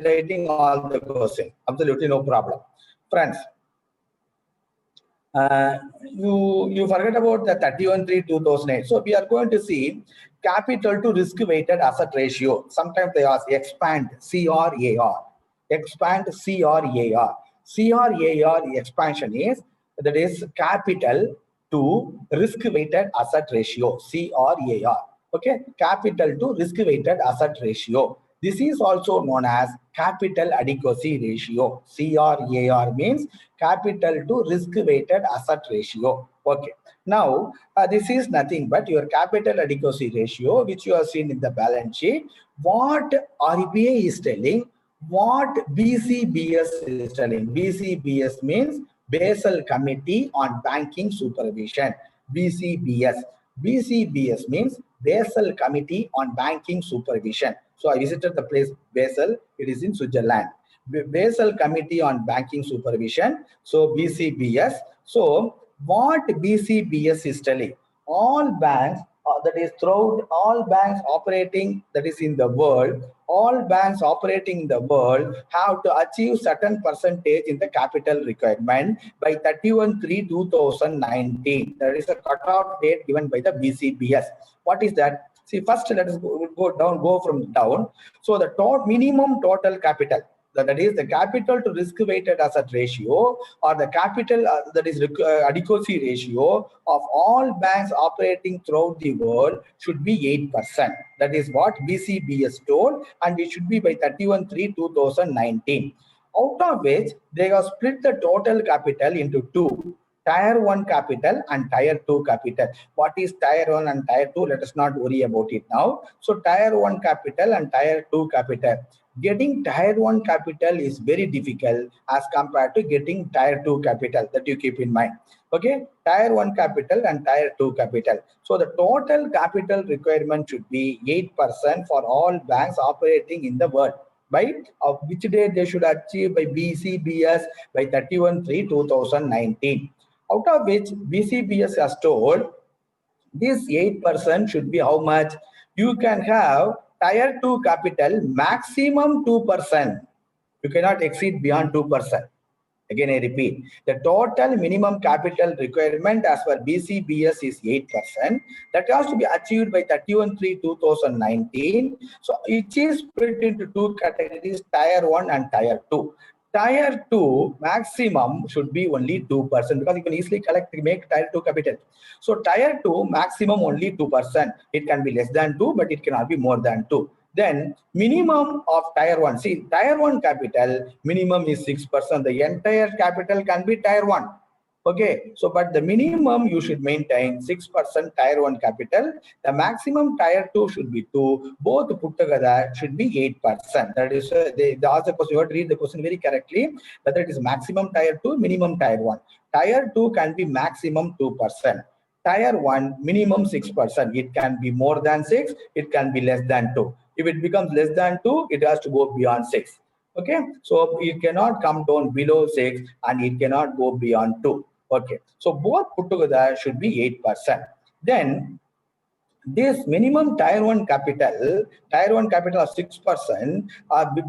writing all the questions. Absolutely no problem, friends. You forget about the 31/3/2008. So we are going to see capital to risk weighted asset ratio. Sometimes they ask expand CRAR. Expand CRAR. CRAR expansion is, that is capital to risk weighted asset ratio, CRAR. Okay, capital to risk weighted asset ratio. This is also known as capital adequacy ratio. CRAR means capital to risk weighted asset ratio. Okay, now this is nothing but your capital adequacy ratio which you have seen in the balance sheet. What RBI is telling, what BCBS is telling. BCBS means Basel Committee on Banking Supervision. BCBS. BCBS means Basel Committee on Banking Supervision. So I visited the place Basel. It is in Switzerland. Basel Committee on Banking Supervision. So BCBS. So what BCBS is telling, all banks, that is throughout all banks operating, that is in the world, all banks operating in the world have to achieve certain percentage in the capital requirement by 31/3/2019. That is a cutoff date given by the BCBS. What is that? See, first let us go from down. So the minimum total capital, that is the capital to risk weighted asset ratio, or the capital that is adequacy ratio of all banks operating throughout the world should be 8%. That is what BCBS told, and it should be by 31/3/2019. Out of which they have split the total capital into two: Tier 1 capital and Tier 2 capital. What is Tier 1 and Tier 2? Let us not worry about it now. So Tier 1 capital and Tier 2 capital. Getting Tier 1 capital is very difficult as compared to getting Tier 2 capital. That you keep in mind. Okay, Tier 1 capital and Tier 2 capital. So the total capital requirement should be 8% for all banks operating in the world. By which date they should achieve by BCBS by 31/3/2019. Out of which BCBS has told this 8% should be how much? You can have tier 2 capital maximum 2%. You cannot exceed beyond 2%. Again, I repeat, the total minimum capital requirement as per BCBS is 8%. That has to be achieved by 31/3/2019. So it is split into two categories, tier 1 and tier 2. Tier 2 maximum should be only 2% because you can easily make tier 2 capital. So tier 2 maximum only 2%. It can be less than 2, but it cannot be more than 2. Then minimum of tier 1. See, tier 1 capital minimum is 6%. The entire capital can be tier 1. Okay, so but the minimum you should maintain 6% tier 1 capital. The maximum tier 2 should be 2. Both put together should be 8%. That is, they ask the question. You have to read the question very correctly. Whether it is maximum tier 2, minimum tier 1. Tier 2 can be maximum 2%. Tier 1 minimum 6%. It can be more than 6. It can be less than 2. If it becomes less than 2, it has to go beyond 6. Okay, so it cannot come down below 6 and it cannot go beyond 2. Okay, so both put together should be 8%. Then this minimum tier 1 capital of 6%,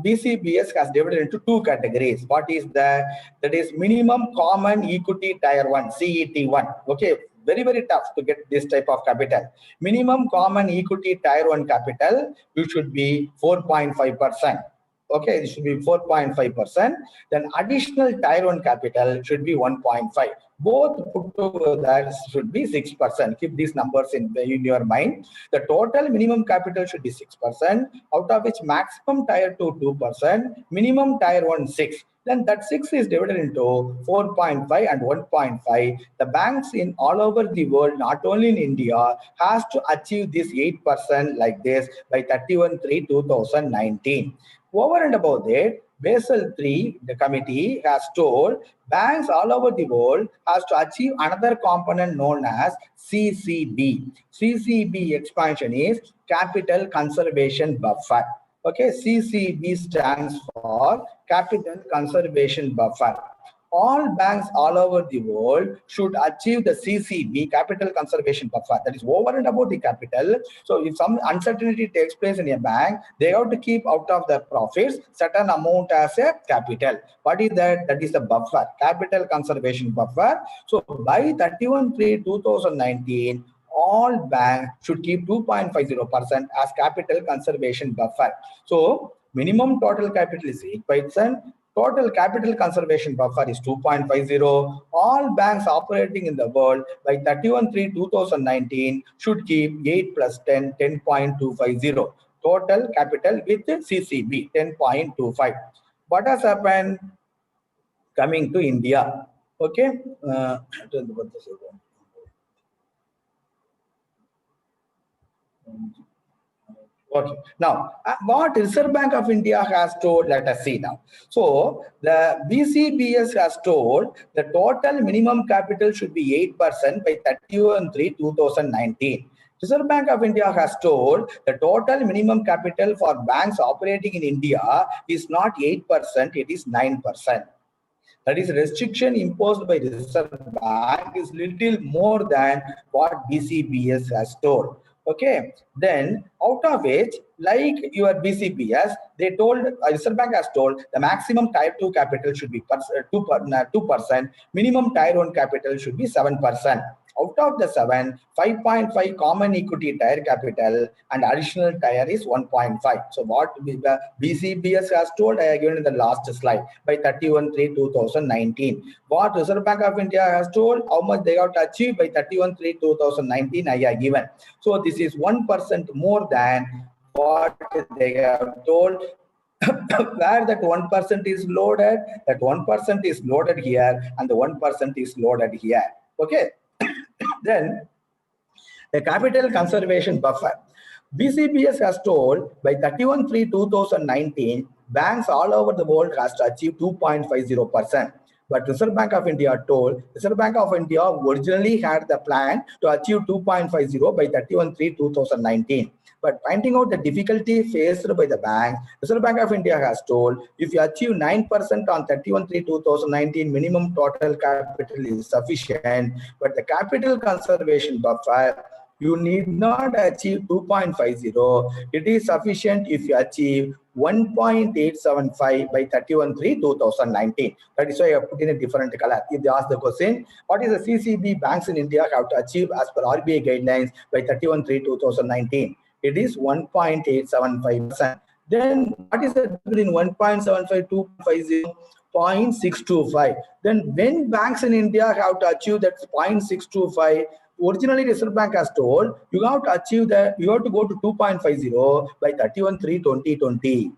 BCBS has divided into two categories. What is that? That is minimum common equity tier 1, CET1. Okay, very, very tough to get this type of capital. Minimum common equity tier 1 capital, you should be 4.5%. Okay, it should be 4.5%. Then additional tier 1 capital should be 1.5. Both put together should be 6%. Keep these numbers in your mind. The total minimum capital should be 6%, out of which maximum tier 2 2%, minimum tier 1 6. Then that 6 is divided into 4.5 and 1.5. The banks in all over the world, not only in India, has to achieve this 8% like this by 31/3/2019. Over and above that, Basel III, the committee has told banks all over the world has to achieve another component known as CCB. CCB expansion is Capital Conservation Buffer. Okay, CCB stands for Capital Conservation Buffer. All banks all over the world should achieve the CCB, Capital Conservation Buffer. That is over and above the capital. So if some uncertainty takes place in a bank, they have to keep out of their profits certain amount as a capital. What is that? That is the buffer, Capital Conservation Buffer. So by 31/3/2019, all banks should keep 2.50% as capital conservation buffer. So minimum total capital is 8%. Total capital conservation buffer is 2.50. All banks operating in the world by 31/3/2019 should keep 8 plus 10, 10.250. Total capital with CCB, 10.25. What has happened coming to India? Okay. Okay. Now, what Reserve Bank of India has told, let us see now. So, the BCBS has told the total minimum capital should be 8% by 31/3/2019. Reserve Bank of India has told the total minimum capital for banks operating in India is not 8%, it is 9%. That is, restriction imposed by Reserve Bank is little more than what BCBS has told. Okay, then out of which, like your BCBS, they told, Reserve Bank has told the maximum tier 2 capital should be 2%, minimum tier 1 capital should be 7%. Out of the 7, 5.5 common equity tier capital and additional tier is 1.5. So what the BCBS has told, I have given in the last slide, by 31/3/2019. What Reserve Bank of India has told, how much they have to achieve by 31/3/2019, I have given. So this is 1% more than what they have told. Where that 1% is loaded, that 1% is loaded here and the 1% is loaded here. Okay. Then the capital conservation buffer. BCBS has told by 31/3/2019, banks all over the world has to achieve 2.50%. But Reserve Bank of India told, Reserve Bank of India originally had the plan to achieve 2.50 by 31/3/2019. But pointing out the difficulty faced by the bank, Reserve Bank of India has told, if you achieve 9% on 31/3/2019, minimum total capital is sufficient, but the capital conservation buffer, you need not achieve 2.50. It is sufficient if you achieve 1.875 by 31/3/2019. That is why I have put in a different color. If they ask the question, what is the CCB banks in India have to achieve as per RBI guidelines by 31/3/2019? It is 1.875%. Then what is the difference in 1.75, 2.50? 0.625. Then when banks in India have to achieve that 0.625, originally Reserve Bank has told you have to achieve that, you have to go to 2.50 by 31/3/2020.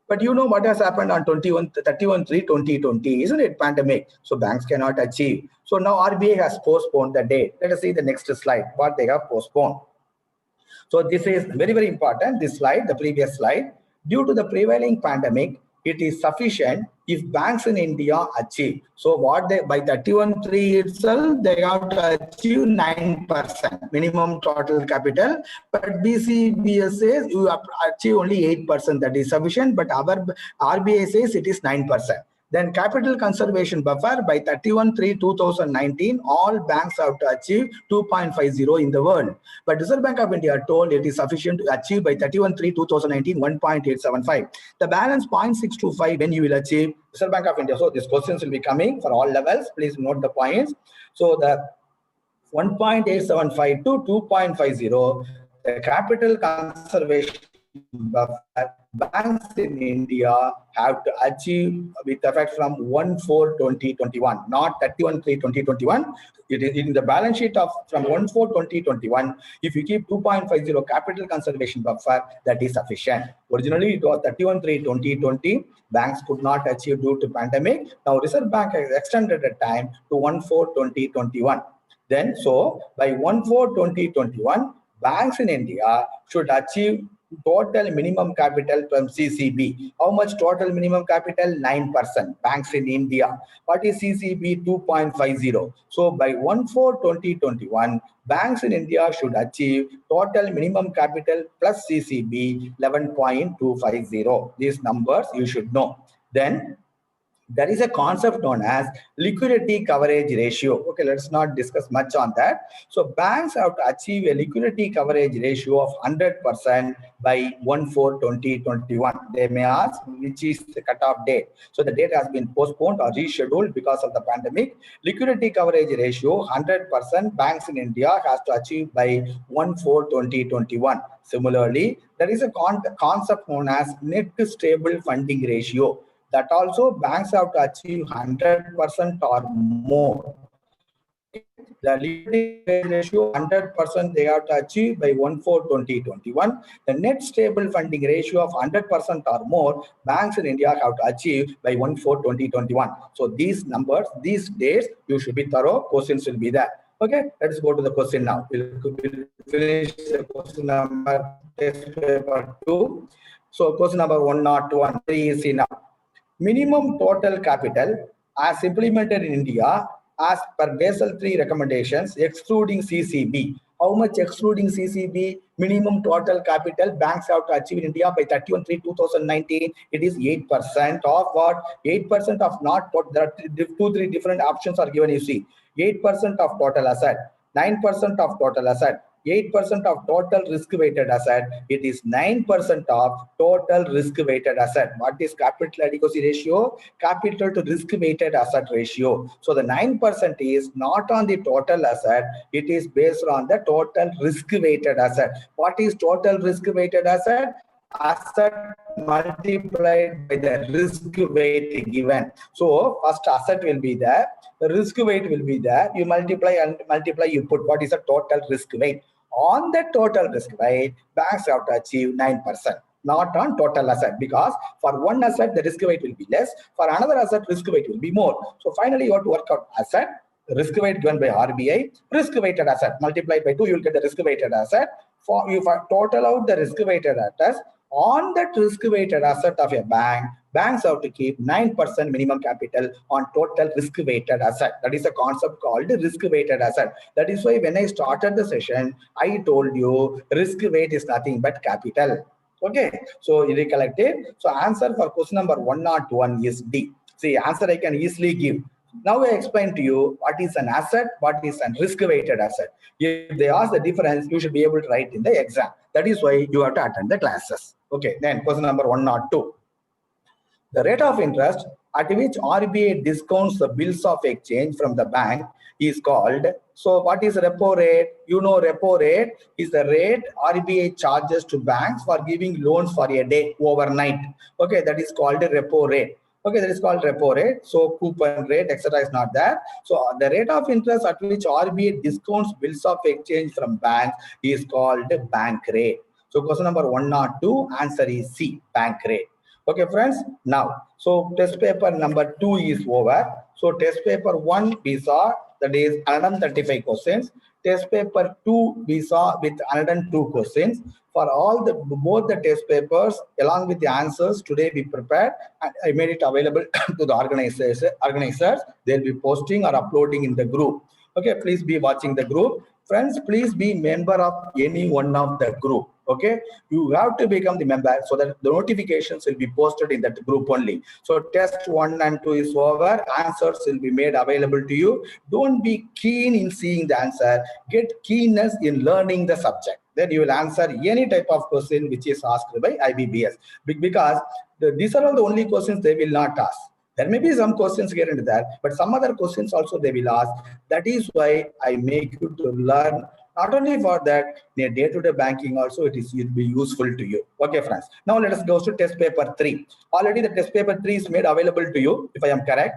But you know what has happened on 31/3/2020, isn't it? Pandemic. So banks cannot achieve. So now RBI has postponed the date. Let us see the next slide, what they have postponed. So this is very, very important, this slide, the previous slide. Due to the prevailing pandemic, it is sufficient if banks in India achieve. So what they, by 31/3 itself, they have to achieve 9% minimum total capital. But BCBS says you achieve only 8%, that is sufficient. But our RBI says it is 9%. Then capital conservation buffer by 31/3/2019, all banks have to achieve 2.50 in the world. But Reserve Bank of India told it is sufficient to achieve by 31/3/2019 1.875. The balance 0.625 when you will achieve, Reserve Bank of India. So these questions will be coming for all levels. Please note the points. So the 1.875 to 2.50, the capital conservation buffer banks in India have to achieve with effect from 1/4/2021, not 31/3/2021. It is in the balance sheet of from 1/4/2021. If you keep 2.50 capital conservation buffer, that is sufficient. Originally, it was 31/3/2020. Banks could not achieve due to pandemic. Now, Reserve Bank has extended the time to 1/4/2021. Then, so by 1/4/2021, banks in India should achieve total minimum capital from CCB. How much total minimum capital? 9%. Banks in India. What is CCB? 2.50. So by 1/4/2021, banks in India should achieve total minimum capital plus CCB 11.250. These numbers you should know. Then there is a concept known as liquidity coverage ratio. Okay, let's not discuss much on that. So banks have to achieve a liquidity coverage ratio of 100% by 1/4/2021. They may ask which is the cutoff date. So the date has been postponed or rescheduled because of the pandemic. Liquidity coverage ratio 100% banks in India has to achieve by 1/4/2021. Similarly, there is a concept known as net stable funding ratio. That also banks have to achieve 100% or more. The liquidity ratio 100% they have to achieve by 1/4/2021. The net stable funding ratio of 100% or more banks in India have to achieve by 1/4/2021. So these numbers, these dates, you should be thorough. Questions will be there. Okay, let's go to the question now. We'll finish the question number test paper 2. So question number 101, 3 is enough. Minimum total capital as implemented in India as per Basel III recommendations, excluding CCB. How much excluding CCB? Minimum total capital banks have to achieve in India by 31/3/2019. It is 8% of what? 8% of not, there are 2-3 different options are given, you see. 8% of total asset, 9% of total asset, 8% of total risk-weighted asset. It is 9% of total risk-weighted asset. What is capital adequacy ratio? Capital to risk-weighted asset ratio. So the 9% is not on the total asset. It is based on the total risk-weighted asset. What is total risk-weighted asset? Asset multiplied by the risk weight given. So first asset will be there, the risk weight will be there. You multiply and multiply, you put what is the total risk weight. On the total risk weight, banks have to achieve 9%, not on total asset, because for one asset the risk weight will be less, for another asset risk weight will be more. So finally you have to work out asset, risk weight given by RBI, risk weighted asset multiplied by 2, you will get the risk weighted asset. For you total out the risk weighted assets, On that risk-weighted asset of a bank, banks have to keep 9% minimum capital on total risk-weighted asset. That is a concept called risk-weighted asset. That is why when I started the session, I told you risk weight is nothing but capital. Okay, so you recollect it. So answer for question number 101 is D. See, answer I can easily give. Now I explain to you what is an asset, what is a risk-weighted asset. If they ask the difference, you should be able to write in the exam. That is why you have to attend the classes. Okay, then question number 102. The rate of interest at which RBI discounts the bills of exchange from the bank is called. So what is repo rate? You know, repo rate is the rate RBI charges to banks for giving loans for a day overnight. Okay, that is called repo rate. Okay, that is called repo rate. So coupon rate, etc. is not there. So the rate of interest at which RBI discounts bills of exchange from banks is called bank rate. So question number 102, answer is C, bank rate. Okay, friends. Now, so test paper number 2 is over. So test paper 1 we saw, that is 135 questions. Test paper 2 we saw with 102 questions. For all the both the test papers along with the answers today we prepared and I made it available to the organizers. They'll be posting or uploading in the group. Okay, please be watching the group. Friends, please be member of any one of the group. Okay, you have to become the member so that the notifications will be posted in that group only. So test 1 and 2 is over. Answers will be made available to you. Don't be keen in seeing the answer. Get keenness in learning the subject. Then you will answer any type of question which is asked by IBBS, because these are all the only questions they will not ask. There may be some questions here and there, but some other questions also they will ask. That is why I make you to learn. Not only for that, in day-to-day banking also it will be useful to you. Okay, friends. Now let us go to test paper 3. Already the test paper 3 is made available to you, if I am correct.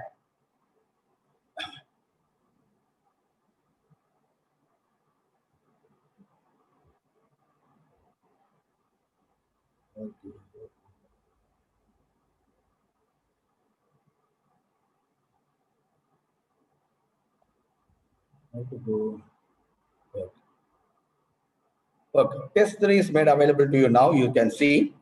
Okay. How to go? Okay. Test 3 is made available to you now. You can see.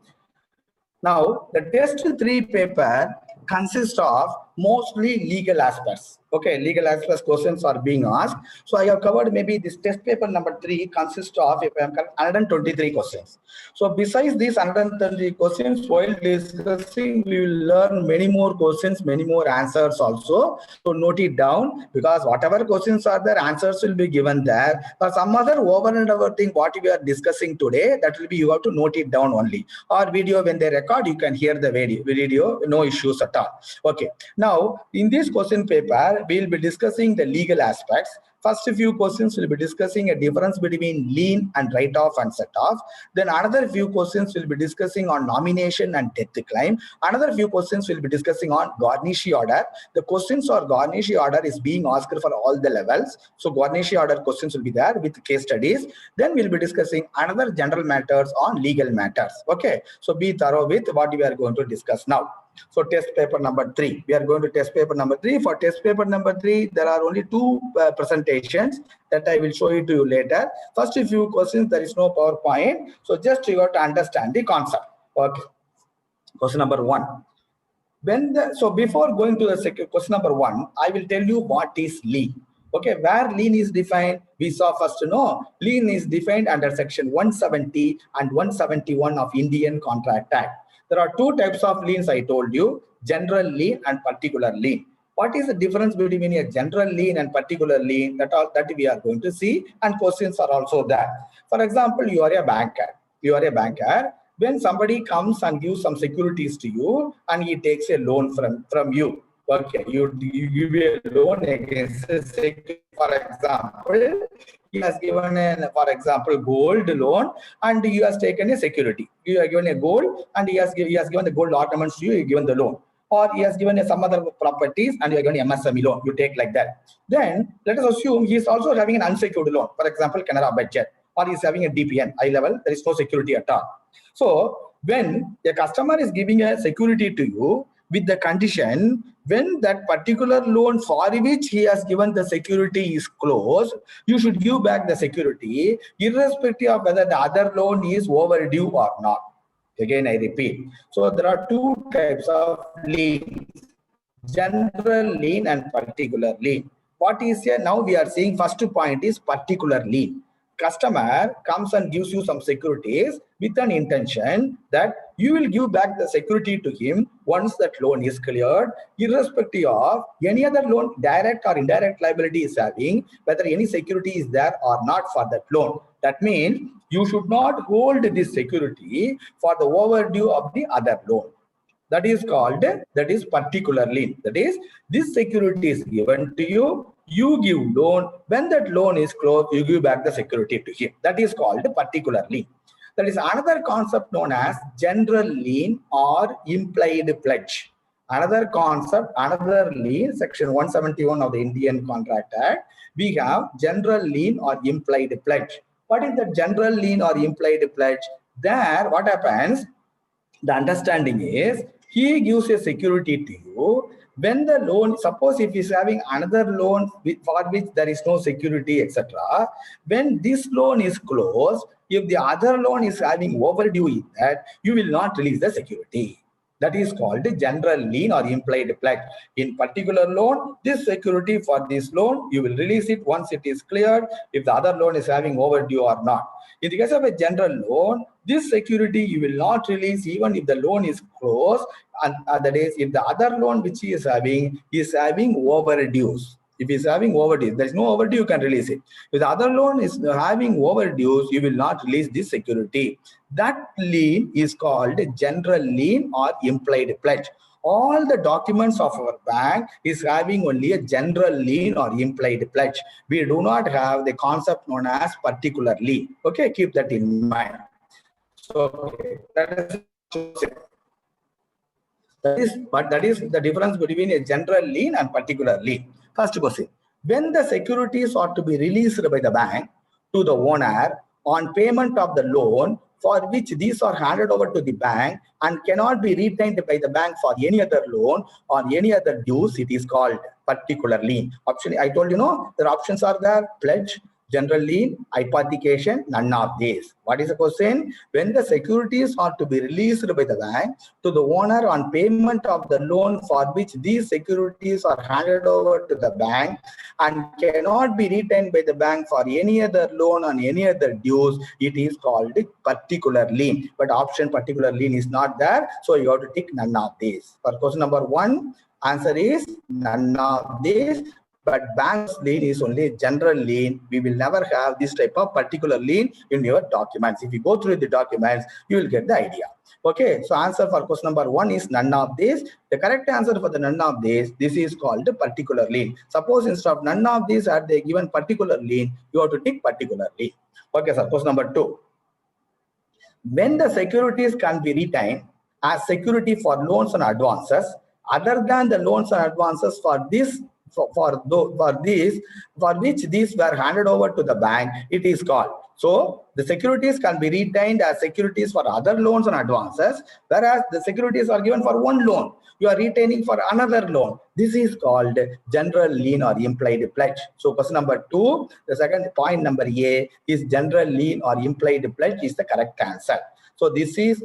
Now, the test 3 paper consists of mostly legal aspects. Okay, legal aspects questions are being asked. So I have covered maybe this test paper number 3 consists of, if I am correct, 123 questions. So besides these 123 questions, while discussing, we will learn many more questions, many more answers also. So note it down, because whatever questions are there, answers will be given there. For some other over and over thing, what we are discussing today, that will be, you have to note it down only. Or video, when they record, you can hear the video, no issues at all. Okay. Now, in this question paper, we'll be discussing the legal aspects. First few questions will be discussing a difference between lien and write-off and set-off. Then another few questions will be discussing on nomination and death claim. Another few questions will be discussing on garnishee order. The questions or garnishee order is being asked for all the levels. So garnishee order questions will be there with case studies. Then we'll be discussing another general matters on legal matters. Okay. So be thorough with what we are going to discuss now. So test paper number 3. We are going to test paper number 3. For test paper number 3, there are only 2 presentations that I will show you to you later. First few questions, there is no PowerPoint. So just you have to understand the concept. Okay. Question number 1. So before going to the question number 1, I will tell you what is lien. Okay, where lien is defined, we saw first to know. Lien is defined under section 170 and 171 of Indian Contract Act. There are 2 types of liens I told you, general lien and particular lien. What is the difference between a general lien and particular lien? That we are going to see, and questions are also there. For example, you are a banker. When somebody comes and gives some securities to you and he takes a loan from you. Okay, you give a loan against a security. For example, he has given for example, gold loan, and he has taken a security. You are given a gold, and he has given the gold ornaments to you. You given the loan, or he has given some other properties, and you are given MSME loan. You take like that. Then let us assume he is also having an unsecured loan. For example, Canara budget, or he is having a DPN high level. There is no security at all. So when a customer is giving a security to you with the condition, when that particular loan for which he has given the security is closed, you should give back the security irrespective of whether the other loan is overdue or not. Again, I repeat. So there are two types of liens: general lien and particular lien. What is here? Now we are seeing first point is particular lien. Customer comes and gives you some securities with an intention that you will give back the security to him once that loan is cleared, irrespective of any other loan, direct or indirect liability is having, whether any security is there or not for that loan. That means you should not hold this security for the overdue of the other loan. That is called, that is particular lien. That is, this security is given to you, you give loan, when that loan is closed, you give back the security to him. That is called particular lien. That is another concept known as general lien or implied pledge. Another concept, another lien, section 171 of the Indian Contract Act, we have general lien or implied pledge. What is the general lien or implied pledge? There, what happens? The understanding is he gives a security to you when the loan, suppose if he's having another loan for which there is no security, etc. When this loan is closed, if the other loan is having overdue in that, you will not release the security. That is called general lien or implied pledge. In particular loan, this security for this loan, you will release it once it is cleared, if the other loan is having overdue or not. In the case of a general loan, this security you will not release even if the loan is closed, and that is, if the other loan which he is having overdues. If he is having overdue, there is no overdue, you can release it. If the other loan is having overdues, you will not release this security. That lien is called general lien or implied pledge. All the documents of our bank is having only a general lien or implied pledge. We do not have the concept known as particular lien. Okay, keep that in mind. So okay, that is the difference between a general lien and particular lien. First question: when the securities are to be released by the bank to the owner on payment of the loan for which these are handed over to the bank and cannot be retained by the bank for any other loan or any other dues, it is called particular lien. Option, I told you, no, the options are there: pledge, general lien, hypothecation, none of these. What is the question? When the securities are to be released by the bank to the owner on payment of the loan for which these securities are handed over to the bank and cannot be retained by the bank for any other loan on any other dues, it is called particular lien. But option particular lien is not there, so you have to tick none of these. For question number 1, answer is none of these. But bank's lien is only general lien. We will never have this type of particular lien in your documents. If you go through the documents, you will get the idea. Okay, so answer for question number 1 is none of these. The correct answer for the none of these, this is called particular lien. Suppose instead of none of these are they given particular lien, you have to tick particular lien. Okay, sir. Question number 2. When the securities can be retained as security for loans and advances, other than the loans and advances for this, for which these were handed over to the bank, it is called. So the securities can be retained as securities for other loans and advances, whereas the securities are given for one loan, you are retaining for another loan. This is called general lien or implied pledge. So question number 2, the second point number A is general lien or implied pledge is the correct answer. So this is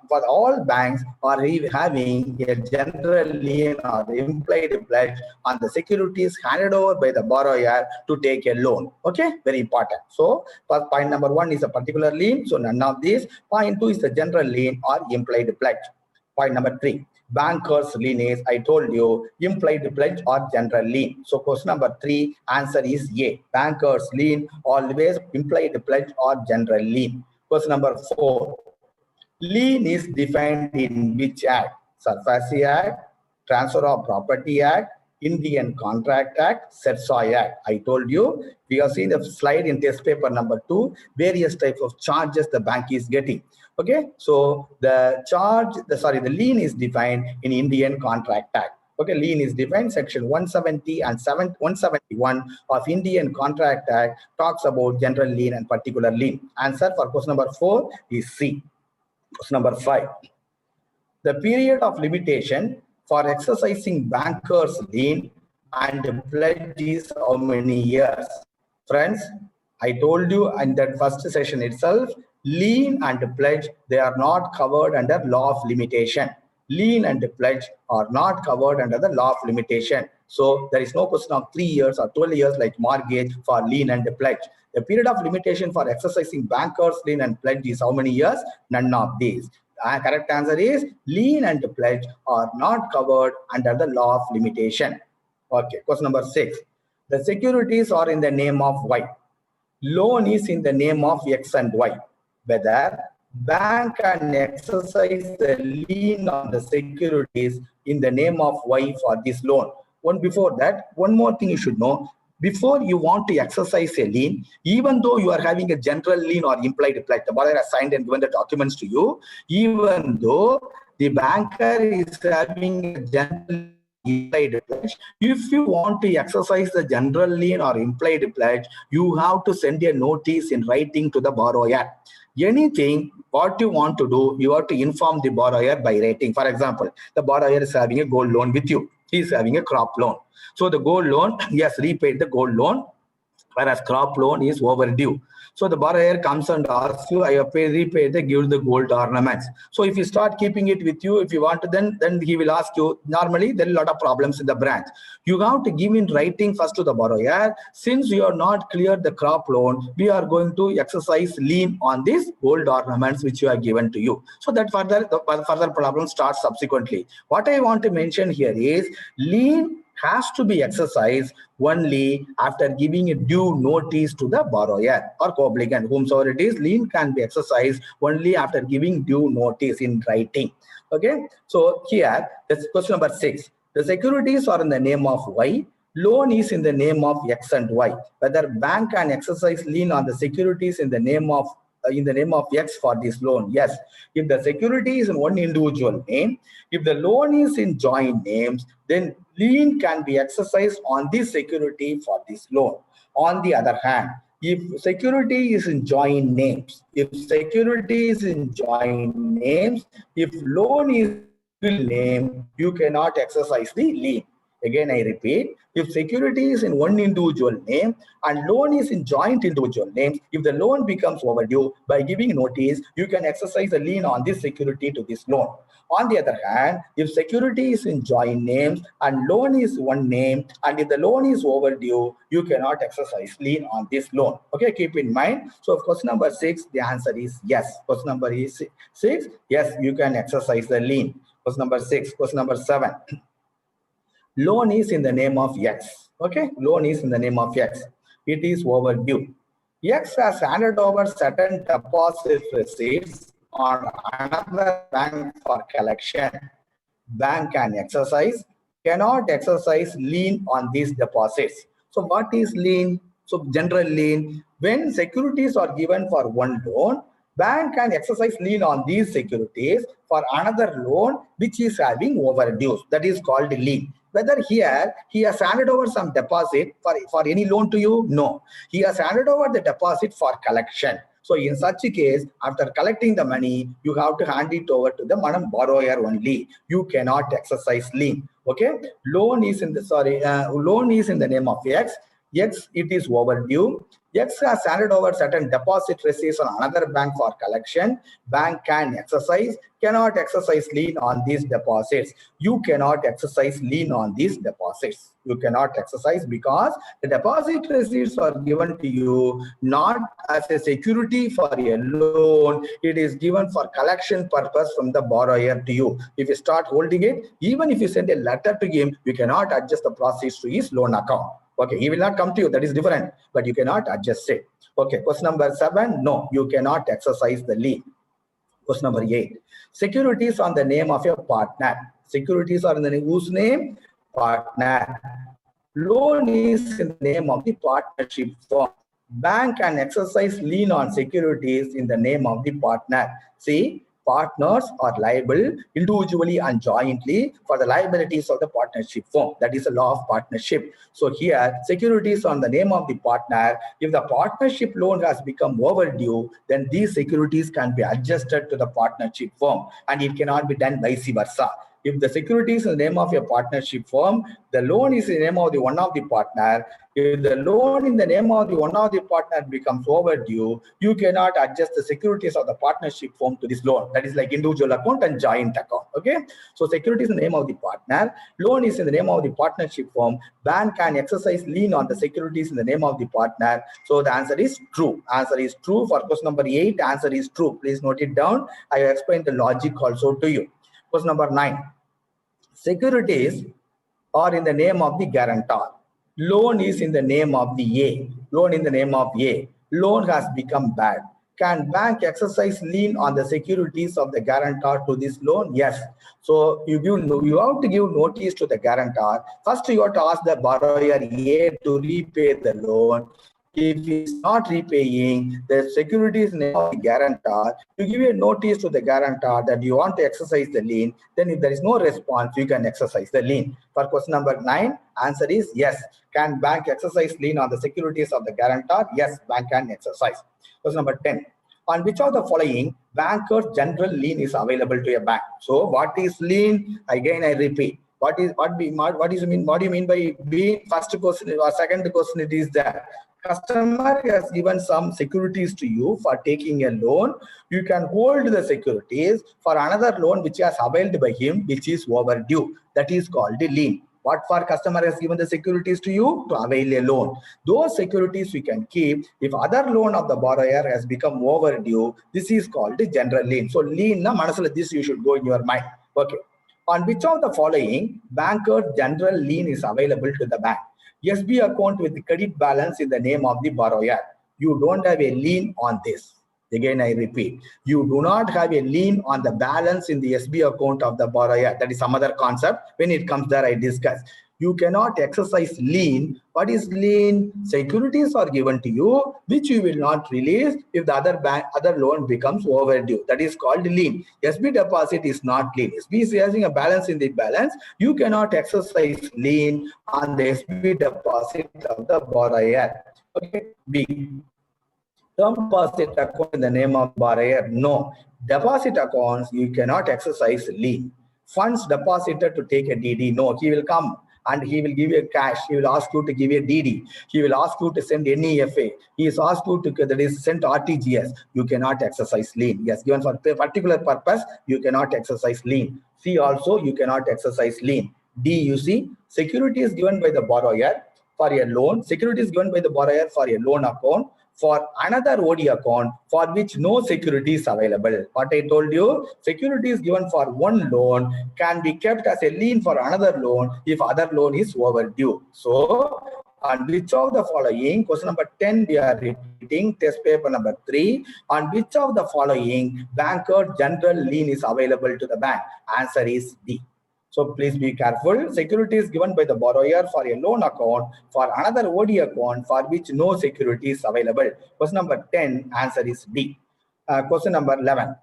for all banks are having a general lien or implied pledge on the securities handed over by the borrower to take a loan. Okay, very important. So point number 1 is a particular lien, so none of these. Point 2 is the general lien or implied pledge. Point number 3, banker's lien is, I told you, implied pledge or general lien. So question number 3, answer is A. Banker's lien, always implied pledge or general lien. Question number 4. Lien is defined in which act? SARFAESI Act, Transfer of Property Act, Indian Contract Act, SETSOI Act. I told you, we have seen the slide in test paper number 2, various types of charges the bank is getting. Okay, so the lien is defined in Indian Contract Act. Okay, lien is defined section 170 and 171 of Indian Contract Act talks about general lien and particular lien. Answer for question number 4 is C. Question number 5. The period of limitation for exercising banker's lien and pledge is how many years? Friends, I told you in that first session itself, Lien and pledge, they are not covered under law of limitation. Lien and pledge are not covered under the law of limitation. So there is no question of 3 years or 12 years like mortgage for lien and pledge. The period of limitation for exercising bankers, lien and pledge is how many years? None of these. The correct answer is lien and pledge are not covered under the law of limitation. Okay, question number 6. The securities are in the name of Y. Loan is in the name of X and Y. Whether bank can exercise the lien on the securities in the name of Y for this loan. Before that, one more thing you should know. Before you want to exercise a lien, even though you are having a general lien or implied pledge, the borrower has signed and given the documents to you, even though the banker is having a general implied pledge, if you want to exercise the general lien or implied pledge, you have to send a notice in writing to the borrower. Anything what you want to do, you have to inform the borrower by writing. For example, the borrower is having a gold loan with you. He is having a crop loan. So the gold loan, he has repaid the gold loan, whereas crop loan is overdue. So the borrower comes and asks you, I have repaid the give the gold ornaments. So if you start keeping it with you, if you want to, then he will ask you. Normally there are a lot of problems in the branch. You have to give in writing first to the borrower. Since you are not cleared the crop loan, we are going to exercise lien on these gold ornaments which you have given to you. So that further problem starts subsequently. What I want to mention here is lien has to be exercised only after giving a due notice to the borrower or co-obligant, whomsoever it is. Lien can be exercised only after giving due notice in writing. Okay, so here that's question number 6. The securities are in the name of Y. Loan is in the name of X and Y. Whether bank can exercise lien on the securities in the name of X for this loan? Yes. If the security is in one individual name, if the loan is in joint names, then lien can be exercised on this security for this loan. On the other hand, if security is in joint names, if loan is in name, you cannot exercise the lien. Again, I repeat, if security is in one individual name and loan is in joint individual names, if the loan becomes overdue, by giving notice, you can exercise a lien on this security to this loan. On the other hand, if security is in joint names and loan is one name, and if the loan is overdue, you cannot exercise lien on this loan. Okay, keep in mind. So question number 6, the answer is yes. Question number 6, yes, you can exercise the lien. Question number 6. Question number 7. Loan is in the name of X. Okay, loan is in the name of X. It is overdue. X has handed over certain deposit receipts on another bank for collection. Bank can exercise, cannot exercise lien on these deposits. So what is lien? So general lien, when securities are given for one loan, bank can exercise lien on these securities for another loan which is having overdue. That is called lien. Whether here he has handed over some deposit for any loan to you? No. He has handed over the deposit for collection. So in such a case, after collecting the money, you have to hand it over to the borrower only. You cannot exercise lien. Okay. Loan is in the name of X. X, it is overdue. X has handed over certain deposit receipts on another bank for collection. Bank can exercise, cannot exercise lien on these deposits. You cannot exercise lien on these deposits. You cannot exercise because the deposit receipts are given to you not as a security for a loan. It is given for collection purpose from the borrower to you. If you start holding it, even if you send a letter to him, you cannot adjust the proceeds to his loan account. Okay, he will not come to you, that is different, but you cannot adjust it. Okay, question number 7, no, you cannot exercise the lien. Question number 8, securities on the name of your partner. Securities are in the name, whose name? Partner. Loan is in the name of the partnership firm. Bank can exercise lien on securities in the name of the partner. See, partners are liable individually and jointly for the liabilities of the partnership firm. That is the law of partnership. So here, securities on the name of the partner. If the partnership loan has become overdue, then these securities can be adjusted to the partnership firm, and it cannot be done vice versa. If the security is in the name of a partnership firm, the loan is in the name of the one of the partner. If the loan in the name of the one of the partner becomes overdue, you cannot adjust the securities of the partnership firm to this loan. That is like individual account and joint account. Okay. So security is in the name of the partner. Loan is in the name of the partnership firm. Bank can exercise lien on the securities in the name of the partner. So the answer is true. Answer is true for question number 8. Answer is true. Please note it down. I have explained the logic also to you. Question number 9. Securities are in the name of the guarantor. Loan is in the name of the A. Loan in the name of A. Loan has become bad. Can bank exercise lien on the securities of the guarantor to this loan? Yes. So you have to give notice to the guarantor. First, you have to ask the borrower A to repay the loan. If he is not repaying the securities name of the guarantor, you give a notice to the guarantor that you want to exercise the lien. Then if there is no response, you can exercise the lien. For question number 9, answer is yes. Can bank exercise lien on the securities of the guarantor? Yes, bank can exercise. Question number 10. On which of the following banker's general lien is available to a bank? So what is lien? Again, I repeat. What do you mean by B? First question or second question, it is that customer has given some securities to you for taking a loan. You can hold the securities for another loan which has availed by him, which is overdue. That is called the lien. What for customer has given the securities to you? To avail a loan. Those securities we can keep. If other loan of the borrower has become overdue, this is called the general lien. So lien, this you should go in your mind. Okay. On which of the following banker's general lien is available to the bank? SB account with the credit balance in the name of the borrower. You don't have a lien on this. Again, I repeat, you do not have a lien on the balance in the SB account of the borrower. That is some other concept. When it comes there, I discuss. You cannot exercise lien. What is lien? Securities are given to you, which you will not release if the other loan becomes overdue. That is called lien. SB deposit is not lien. SB is having a balance in the balance. You cannot exercise lien on the SB deposit of the borrower. Okay. B. Term deposit account in the name of borrower? No. Deposit accounts, you cannot exercise lien. Funds deposited to take a DD? No. He will come and he will give you cash. He will ask you to give a DD. He will ask you to send NEFA. He is asked you to send RTGS. You cannot exercise lien. Yes, given for a particular purpose, you cannot exercise lien. C also, you cannot exercise lien. D, you see, security is given by the borrower for a loan. Security is given by the borrower for a loan account for another OD account for which no security is available. What I told you, security is given for one loan can be kept as a lien for another loan if other loan is overdue. So, on which of the following, question number 10, we are repeating, test paper number 3, on which of the following banker general lien is available to the bank? Answer is D. So please be careful. Security is given by the borrower for a loan account for another OD account for which no security is available. Question number 10, answer is D. Question number 11.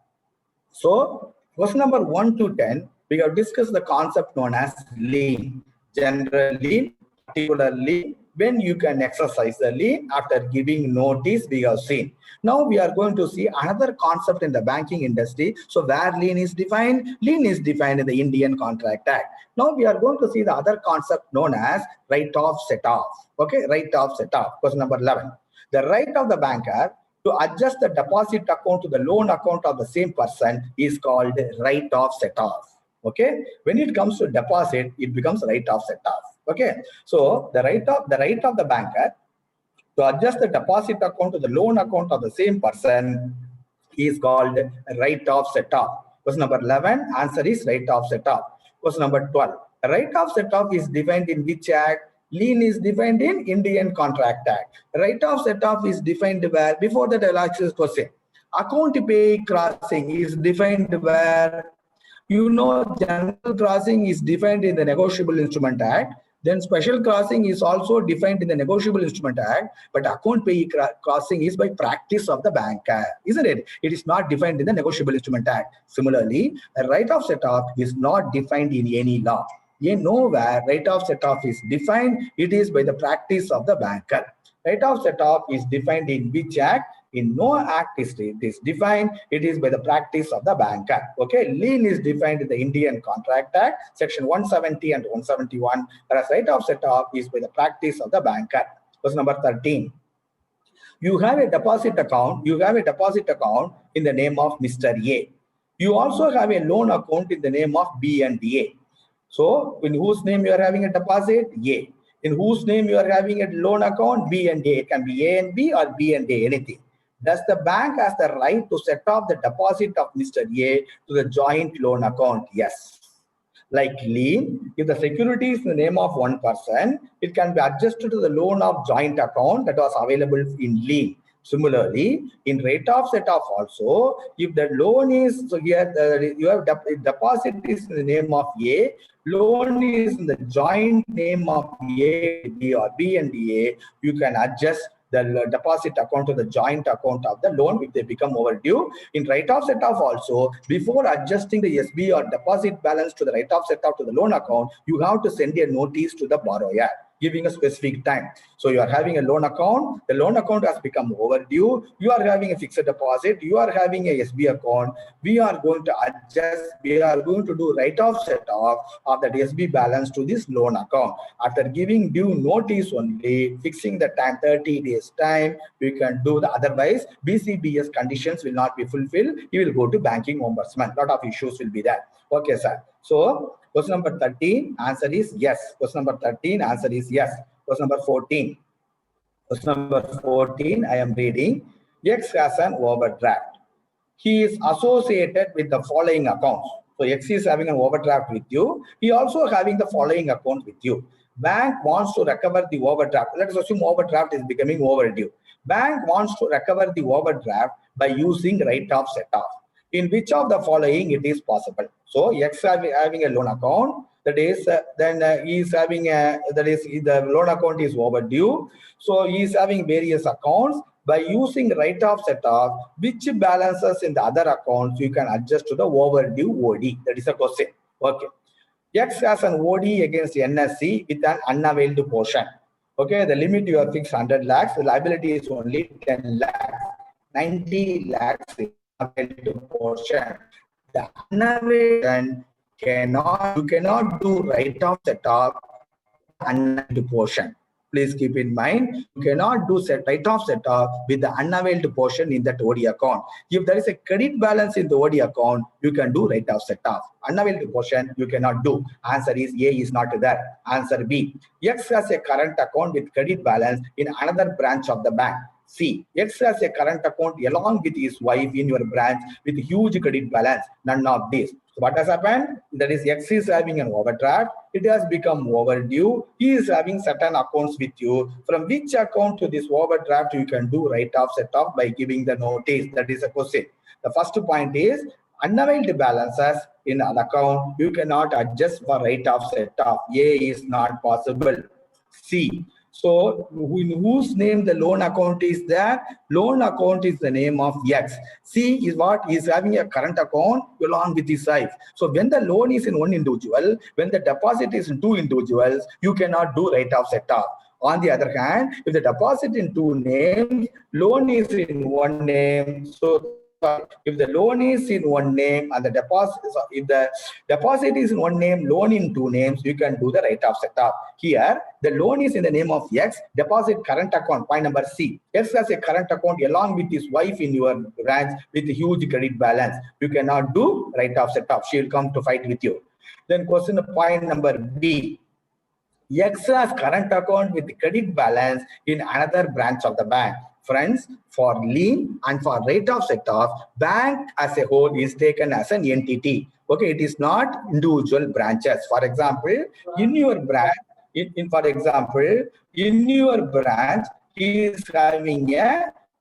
So question number 1 to 10, we have discussed the concept known as lien. General lien, particular lien, when you can exercise the lien after giving notice, we have seen. Now we are going to see another concept in the banking industry. So where lien is defined? Lien is defined in the Indian Contract Act. Now we are going to see the other concept known as right of set off. Okay, right of set off. Question number 11. The right of the banker to adjust the deposit account to the loan account of the same person is called right of set off. Okay, when it comes to deposit, it becomes right of set off. Okay, so the right of the banker to adjust the deposit account to the loan account of the same person is called right of set off. Question number 11, answer is right of set off. Question number 12, right of set off is defined in which act? Lien is defined in Indian Contract Act. Right of set off is defined where? Before that, I'll ask this question. Account pay crossing is defined where? You know, general crossing is defined in the Negotiable Instrument Act. Then special crossing is also defined in the Negotiable Instrument Act, but account payee crossing is by practice of the banker, isn't it? It is not defined in the Negotiable Instrument Act. Similarly, a right of set off is not defined in any law. Nowhere right of set off is defined, it is by the practice of the banker. Right of set off is defined in which act? In no act it is defined, it is by the practice of the banker. Okay, lien is defined in the Indian Contract Act, section 170 and 171, whereas right of set off is by the practice of the banker. Question number 13. You have a deposit account. You have a deposit account in the name of Mr. A. You also have a loan account in the name of B and A. So, in whose name you are having a deposit? A. In whose name you are having a loan account? B and A. It can be A and B or B and A, anything. Does the bank has the right to set off the deposit of Mr. A to the joint loan account? Yes. Like lien, if the security is in the name of one person, it can be adjusted to the loan of joint account that was available in lien. Similarly, in rate of set off also, if the loan is, so here you have deposit is in the name of A, loan is in the joint name of A, B or B and A, you can adjust the deposit account to the joint account of the loan if they become overdue. In write-off set-off also, before adjusting the SB or deposit balance to the write-off set-off to the loan account, you have to send a notice to the borrower giving a specific time. So you are having a loan account, the loan account has become overdue, you are having a fixed deposit, you are having a SB account, we are going to adjust, we are going to do write-off set-off of that SB balance to this loan account. After giving due notice only, fixing the time, 30 days time, we can do the, otherwise BCBS conditions will not be fulfilled, you will go to banking ombudsman, lot of issues will be there. Okay, sir. So question number 13, answer is yes. Question number 13, answer is yes. Question number 14. Question number 14, I am reading. X has an overdraft. He is associated with the following accounts. So X is having an overdraft with you. He also having the following account with you. Bank wants to recover the overdraft. Let us assume overdraft is becoming overdue. Bank wants to recover the overdraft by using write-off set-off. In which of the following it is possible? So X having a loan account, that is he is having a, that is the loan account is overdue. So he is having various accounts. By using write-off set-off, which balances in the other accounts you can adjust to the overdue OD? That is a question. Okay. X has an OD against NSC with an unavailed portion. Okay, the limit you have fixed 100 lakhs, the liability is only 10 lakhs, 90 lakhs unavailed portion. The unavailed you cannot do write-off set-off unavailed portion. Please keep in mind, you cannot do write-off set-off with the unavailed portion in that OD account. If there is a credit balance in the OD account, you can do write-off set-off. Unavailed portion, you cannot do. Answer is A is not there. Answer B. X has a current account with credit balance in another branch of the bank. C. X has a current account along with his wife in your branch with huge credit balance. None of this. So what has happened? That is X is having an overdraft. It has become overdue. He is having certain accounts with you. From which account to this overdraft you can do write-off set-off by giving the notice? That is a question. The first point is unavailed balances in an account you cannot adjust for write-off set-off. A is not possible. C. So in whose name the loan account is there? Loan account is the name of X. C is what? He is having a current account along with his wife. So when the loan is in one individual, when the deposit is in two individuals, you cannot do write-off set-off. On the other hand, if the deposit in two names, loan is in one name, so if the loan is in one name and the deposit, if the deposit is in one name, loan in two names, you can do the write-off set-off. Here, the loan is in the name of X, deposit current account, point number C. X has a current account along with his wife in your branch with a huge credit balance. You cannot do write-off set-off. She will come to fight with you. Then question point number B. X has current account with credit balance in another branch of the bank. Friends, for lien and for write-off set-off, bank as a whole is taken as an entity. Okay, it is not individual branches. For example, in your branch, in your branch, he is having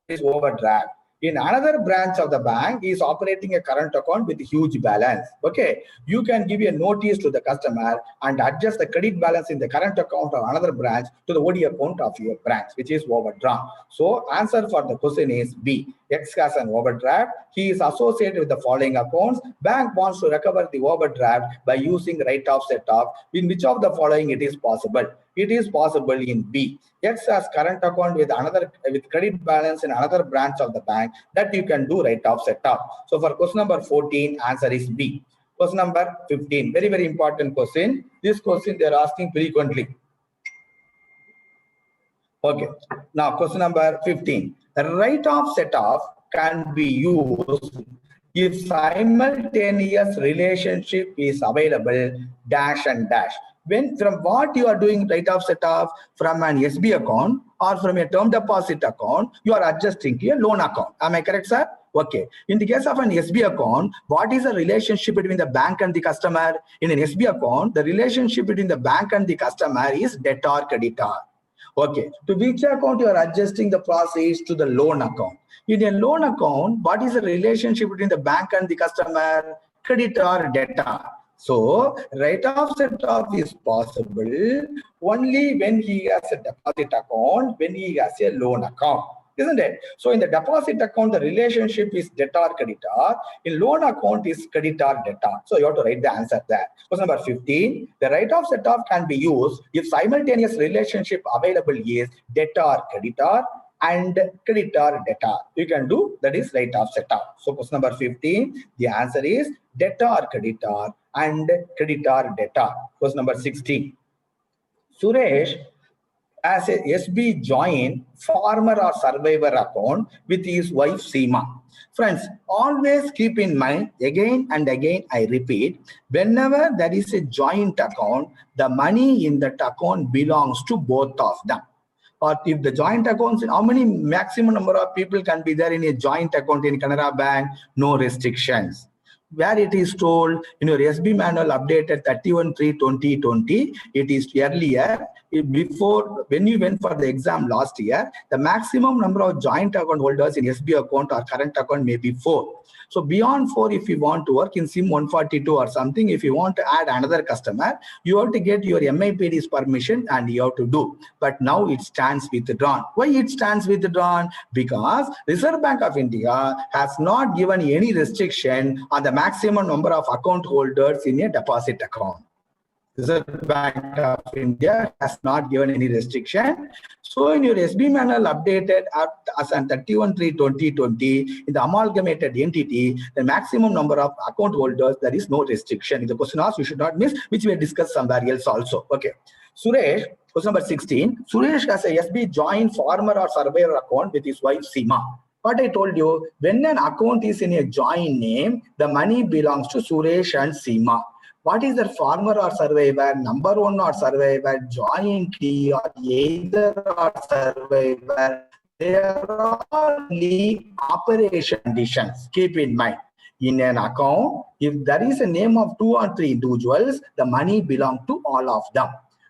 his overdraft. In another branch of the bank, he is operating a current account with a huge balance. Okay, you can give a notice to the customer and adjust the credit balance in the current account of another branch to the OD account of your branch, which is overdrawn. So answer for the question is B. X has an overdraft. He is associated with the following accounts. Bank wants to recover the overdraft by using write-off set-off. In which of the following it is possible? It is possible in B. X has current account with credit balance in another branch of the bank, that you can do write-off set-off. So for question number 14, answer is B. Question number 15, very, very important question. This question they are asking frequently. Okay, now question number 15. The write-off set-off can be used if simultaneous relationship is available dash and dash. When from what you are doing write-off set-off, from an SB account or from a term deposit account, you are adjusting to a loan account. Am I correct, sir? Okay. In the case of an SB account, what is the relationship between the bank and the customer? In an SB account, the relationship between the bank and the customer is debtor creditor. Okay, to which account you are adjusting the process? To the loan account. In a loan account, what is the relationship between the bank and the customer? Creditor, debtor. So, write-off set-off is possible only when he has a deposit account, when he has a loan account. Isn't it? So in the deposit account, the relationship is debtor creditor. In loan account is creditor debtor. So you have to write the answer there. Question number 15. The write-off set-off can be used if simultaneous relationship available is debtor creditor and creditor debtor. You can do, that is write-off set-off. So question number 15. The answer is debtor creditor and creditor debtor. Question number 16. Suresh as a SB joint farmer or survivor account with his wife Seema. Friends, always keep in mind, again and again I repeat, whenever there is a joint account, the money in that account belongs to both of them. Or if the joint accounts, how many maximum number of people can be there in a joint account in Canara Bank? No restrictions. Where it is told in your SB manual updated 31/3/2020, it is earlier, before when you went for the exam last year, the maximum number of joint account holders in SB account or current account may be 4. So beyond 4, if you want to work in SIM 142 or something, if you want to add another customer, you have to get your MIPD's permission and you have to do. But now it stands withdrawn. Why it stands withdrawn? Because Reserve Bank of India has not given any restriction on the maximum number of account holders in a deposit account. Reserve Bank of India has not given any restriction. So in your SB manual updated as on 31/3/2020, in the amalgamated entity, the maximum number of account holders, there is no restriction. In the question asked, you should not miss, which we discussed somewhere else also. Okay. Suresh, question number 16. Suresh has a SB joint farmer or surveyor account with his wife Seema. What I told you, when an account is in a joint name, the money belongs to Suresh and Seema. What is the farmer or survivor, number one or survivor, jointly or either or survivor? There are only operation conditions. Keep in mind, in an account, if there is a name of 2 or 3 individuals, the money belongs to all of them.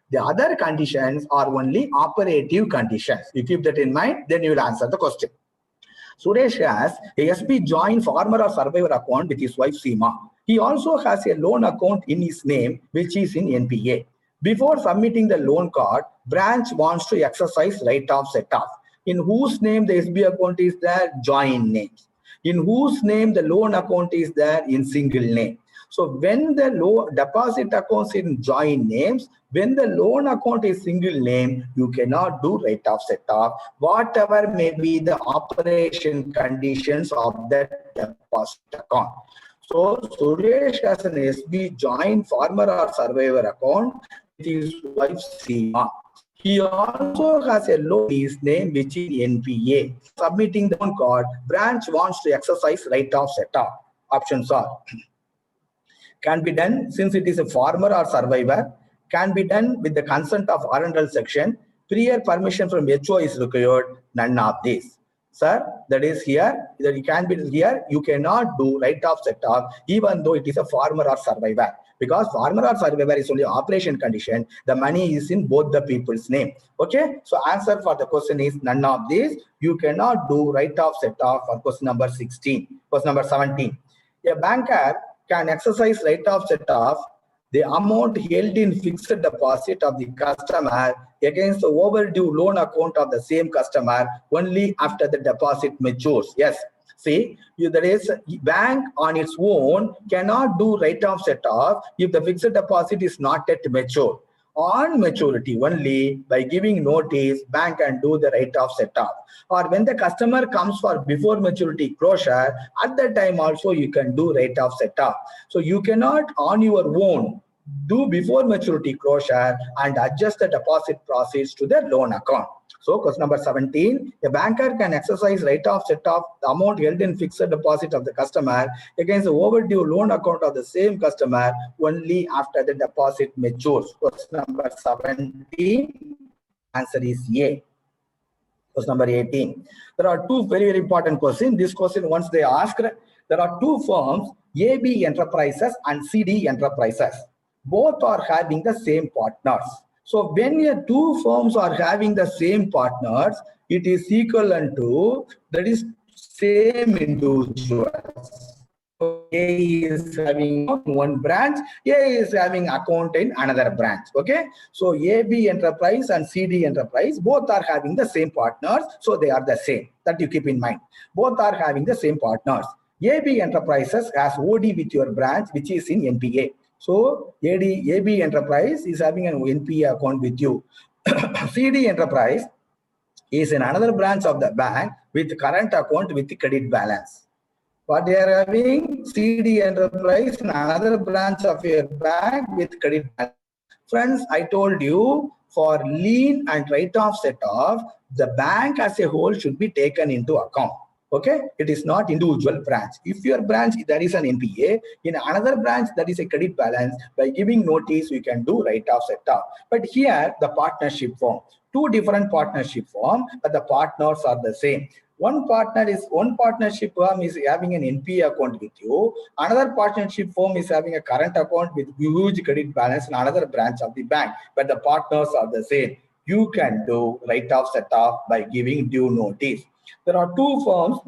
The other conditions are only operative conditions. You keep that in mind, then you will answer the question. Suresh has a SB joint farmer or survivor account with his wife Seema. He also has a loan account in his name, which is in NPA. Before submitting the loan card, branch wants to exercise write-off set-off. In whose name the SB account is there? Joint names. In whose name the loan account is there? In single name. So when the deposit accounts in joint names, when the loan account is single name, you cannot do write-off set-off, whatever may be the operation conditions of that deposit account. So Suresh has an SB joint farmer or survivor account with his wife Seema. He also has a loan in his name which is NPA. Submitting the loan card, branch wants to exercise write-off set-off. Options are: can be done since it is a farmer or survivor, can be done with the consent of R&L section, prior permission from HO is required, none of these. Sir, that is here, that it can be here, you cannot do write-off set-off even though it is a farmer or survivor. Because farmer or survivor is only operation condition, the money is in both the people's name. Okay, so answer for the question is none of these. You cannot do write-off set-off for question number 16. Question number 17. A banker can exercise write-off set-off the amount held in fixed deposit of the customer against the overdue loan account of the same customer only after the deposit matures. Yes. See, that is, bank on its own cannot do write-off set-off if the fixed deposit is not yet mature. On maturity only, by giving notice, bank can do the write-off set-off. Or when the customer comes for before maturity closure, at that time also you can do write-off set-off. So you cannot on your own do before maturity closure and adjust the deposit proceeds to their loan account. So question number 17, a banker can exercise write-off set-off the amount held in fixed deposit of the customer against the overdue loan account of the same customer only after the deposit matures. Question number 17, answer is A. Question number 18. There are two very, very important questions. This question, once they asked, there are two firms, AB Enterprises and CD Enterprises. Both are having the same partners. So when two firms are having the same partners, it is equivalent to, that is, same individuals. A is having one branch, A is having account in another branch. Okay, so AB Enterprise and CD Enterprise both are having the same partners, so they are the same. That you keep in mind. Both are having the same partners. AB Enterprises has OD with your branch, which is in NPA. So AB Enterprise is having an NPA account with you. CD Enterprise is in another branch of the bank with current account with the credit balance. What they are having, CD Enterprise in another branch of your bank with credit balance. Friends, I told you, for lien and write-off set-off, the bank as a whole should be taken into account. Okay, it is not individual branch. If your branch there is an NPA, in another branch that is a credit balance, by giving notice you can do write-off set-off. But here the partnership form, two different partnership form, but the partners are the same. One partnership firm is having an NPA account with you. Another partnership firm is having a current account with huge credit balance in another branch of the bank, but the partners are the same. You can do write-off set-off by giving due notice. There are two firms,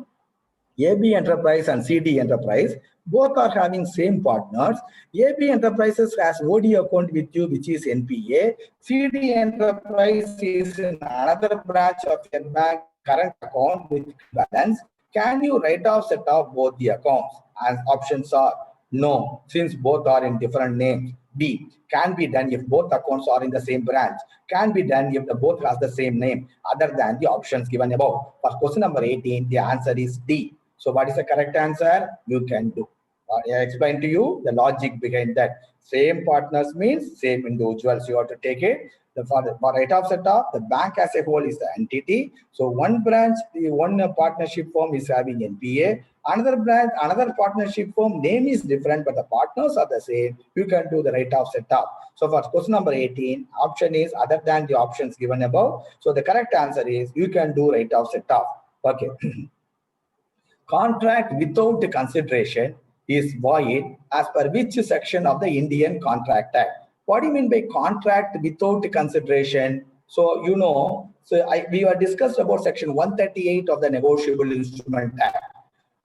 AB Enterprise and CD Enterprise. Both are having same partners. AB Enterprises has OD account with you, which is NPA. CD Enterprise is in another branch of your bank, current account with balance. Can you write off set off both the accounts? And options are no, since both are in different names. B, can be done if both accounts are in the same branch. Can be done if the both has the same name, other than the options given above. For question number 18, the answer is D. So what is the correct answer? You can do. I explained to you the logic behind that. Same partners means same individuals. You have to take it. For write-off set-off, the bank as a whole is the entity. So one branch, the one partnership firm is having NPA. Another branch, another partnership firm, name is different, but the partners are the same. You can do the write-off set-off. So for question number 18, option is other than the options given above. So the correct answer is you can do write-off set-off. Okay. Contract without consideration is void as per which section of the Indian Contract Act? What do you mean by contract without consideration? So, you know, we have discussed about section 138 of the Negotiable Instrument Act.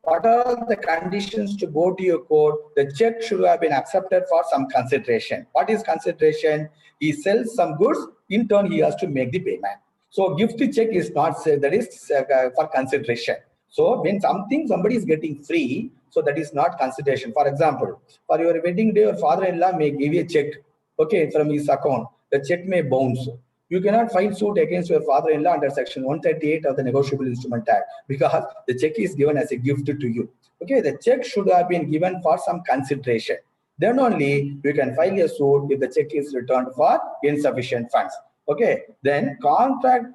What are the conditions to go to your court? The check should have been accepted for some consideration. What is consideration? He sells some goods, in turn he has to make the payment. So gift check is not said, that is for consideration. So when somebody is getting free, so that is not consideration. For example, for your wedding day, your father-in-law may give you a check, okay, from his account. The check may bounce. You cannot file suit against your father-in-law under section 138 of the Negotiable Instrument Act because the check is given as a gift to you. Okay, the check should have been given for some consideration. Then only you can file a suit if the check is returned for insufficient funds. Okay, then contract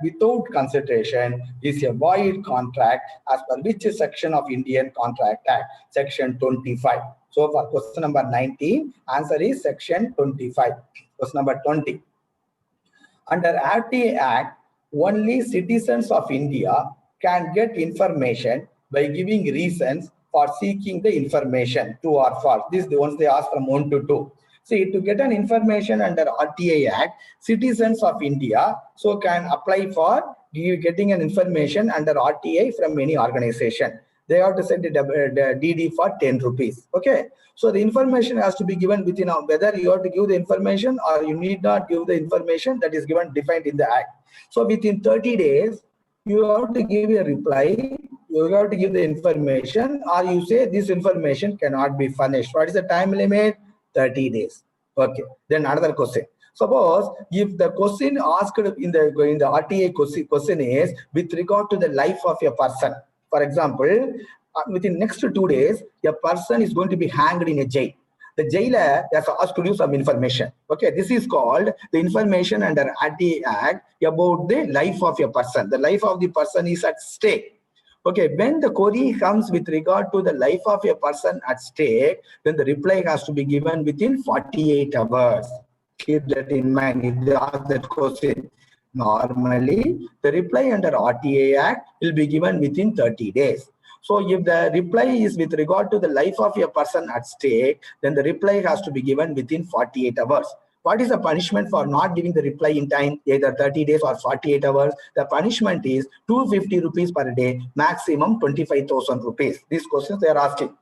without consideration is a void contract as per which section of Indian Contract Act? Section 25. So for question number 19, answer is section 25. Question number 20. Under RTA Act, only citizens of India can get information by giving reasons for seeking the information, true or false. This is the ones they ask from 1 to 2. See, to get an information under RTA Act, citizens of India so can apply for getting an information under RTA from any organization. they have to send a DD for 10 rupees. Okay. So the information has to be given within whether you have to give the information or you need not give the information that is given defined in the act. So within 30 days, you have to give a reply, you have to give the information, or you say this information cannot be furnished. What is the time limit? 30 days. Okay. Then another question. Suppose if the question asked in the RTA question is with regard to the life of a person. For example, within next 2 days, a person is going to be hanged in a jail. The jailer has asked you some information. Okay, this is called the information under RTA Act about the life of a person. The life of the person is at stake. Okay, when the query comes with regard to the life of a person at stake, then the reply has to be given within 48 hours. Keep that in mind if they ask that question. Normally, the reply under RTA Act will be given within 30 days. So if the reply is with regard to the life of a person at stake, then the reply has to be given within 48 hours. What is the punishment for not giving the reply in time, either 30 days or 48 hours? The punishment is 250 rupees per day, maximum 25,000 rupees. These questions they are asking.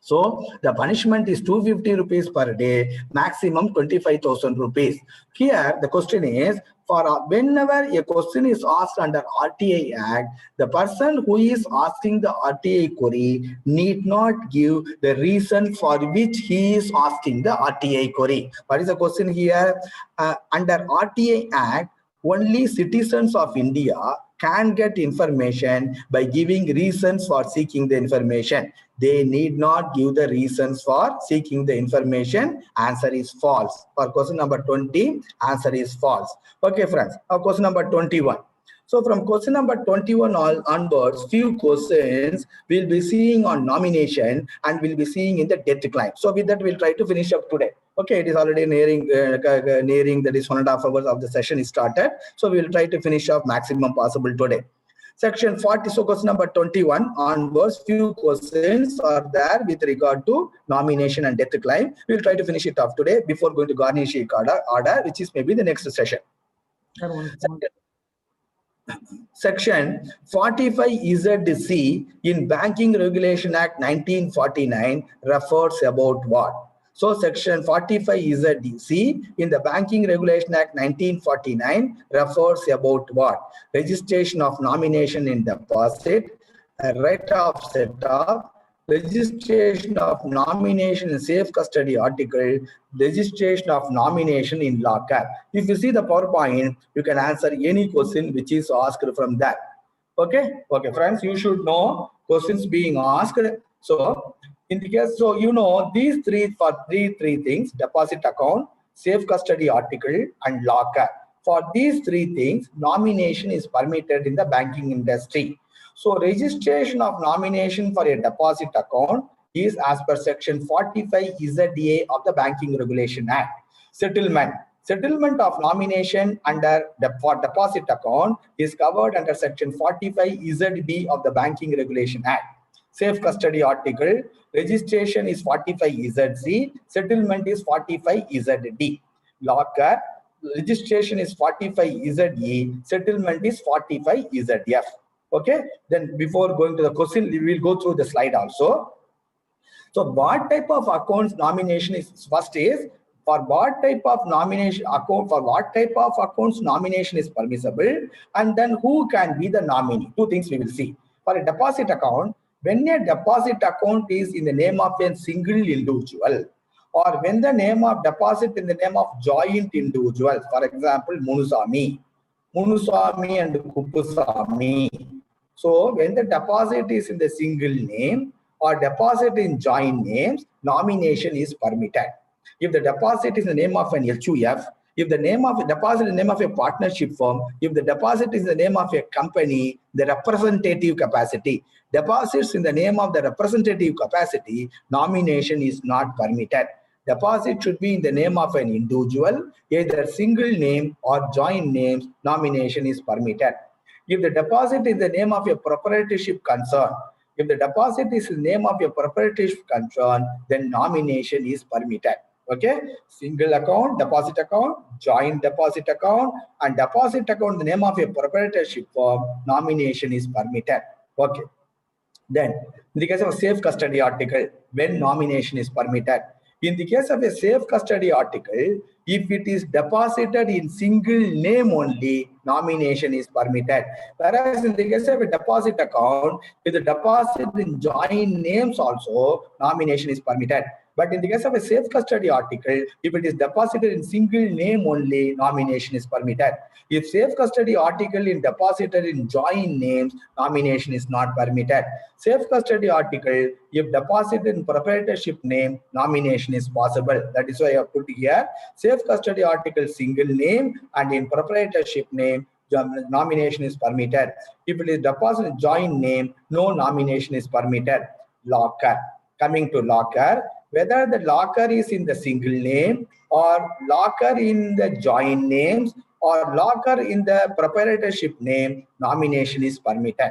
So the punishment is 250 rupees per day, maximum 25,000 rupees. Here the question is, for whenever a question is asked under RTA Act, the person who is asking the RTA query need not give the reason for which he is asking the RTA query. What is the question here? Under RTA Act, only citizens of India can get information by giving reasons for seeking the information. They need not give the reasons for seeking the information. Answer is false. For question number 20, answer is false. Okay, friends. Now question number 21. So from question number 21 onwards, few questions we'll be seeing on nomination and we'll be seeing in the death claim. So with that, we'll try to finish up today. Okay, it is already nearing that is 1.5 hours of the session is started. So we will try to finish up maximum possible today. Section 40, so question number 21 onwards, few questions are there with regard to nomination and death claim. We'll try to finish it off today before going to garnishing order, which is maybe the next session. Section 45ZC in Banking Regulation Act 1949 refers about what? So section 45ZC in the Banking Regulation Act 1949 refers about what? Registration of nomination in deposit, right of set-off, registration of nomination in safe custody article, registration of nomination in locker. If you see the PowerPoint, you can answer any question which is asked from that. Okay, friends, you should know questions being asked. So in the case, so you know these three things: deposit account, safe custody article, and locker. For these three things, nomination is permitted in the banking industry. So registration of nomination for a deposit account is as per section 45ZA of the Banking Regulation Act. Settlement of nomination for deposit account is covered under section 45ZB of the Banking Regulation Act. Safe custody article, registration is 45ZC, settlement is 45ZD. Locker, registration is 45ZE, settlement is 45ZF. Okay, then before going to the question, we will go through the slide also. So what type of accounts nomination is? First is, for what type of nomination account, for what type of accounts nomination is permissible, and then who can be the nominee. Two things we will see. For a deposit account, when a deposit account is in the name of a single individual, or when the name of deposit in the name of joint individual, for example, Munusami and Kupusami. So when the deposit is in the single name or deposit in joint names, nomination is permitted. If the deposit is the name of an LQF, if the name of a deposit is the name of a partnership firm, if the deposit is the name of a company, the representative capacity, deposits in the name of the representative capacity, nomination is not permitted. Deposit should be in the name of an individual, either single name or joint names, nomination is permitted. If the deposit is the name of a proprietorship concern, if the deposit is the name of a proprietorship concern, then nomination is permitted. Okay, single account, deposit account, joint deposit account, and deposit account in the name of a proprietorship firm, nomination is permitted. Okay. Then, in the case of a safe custody article, when nomination is permitted, in the case of a safe custody article, if it is deposited in single name only, nomination is permitted. Whereas in the case of a deposit account, if the deposit in joint names also, nomination is permitted. But in the case of a safe custody article, if it is deposited in single name only, nomination is permitted. If safe custody article is deposited in joint names, nomination is not permitted. Safe custody article, if deposited in proprietorship name, nomination is possible. That is why I have put here safe custody article single name, and in proprietorship name, nomination is permitted. If it is deposited in joint name, no nomination is permitted. Locker. Coming to locker, whether the locker is in the single name or locker in the joint names or locker in the proprietorship name, nomination is permitted.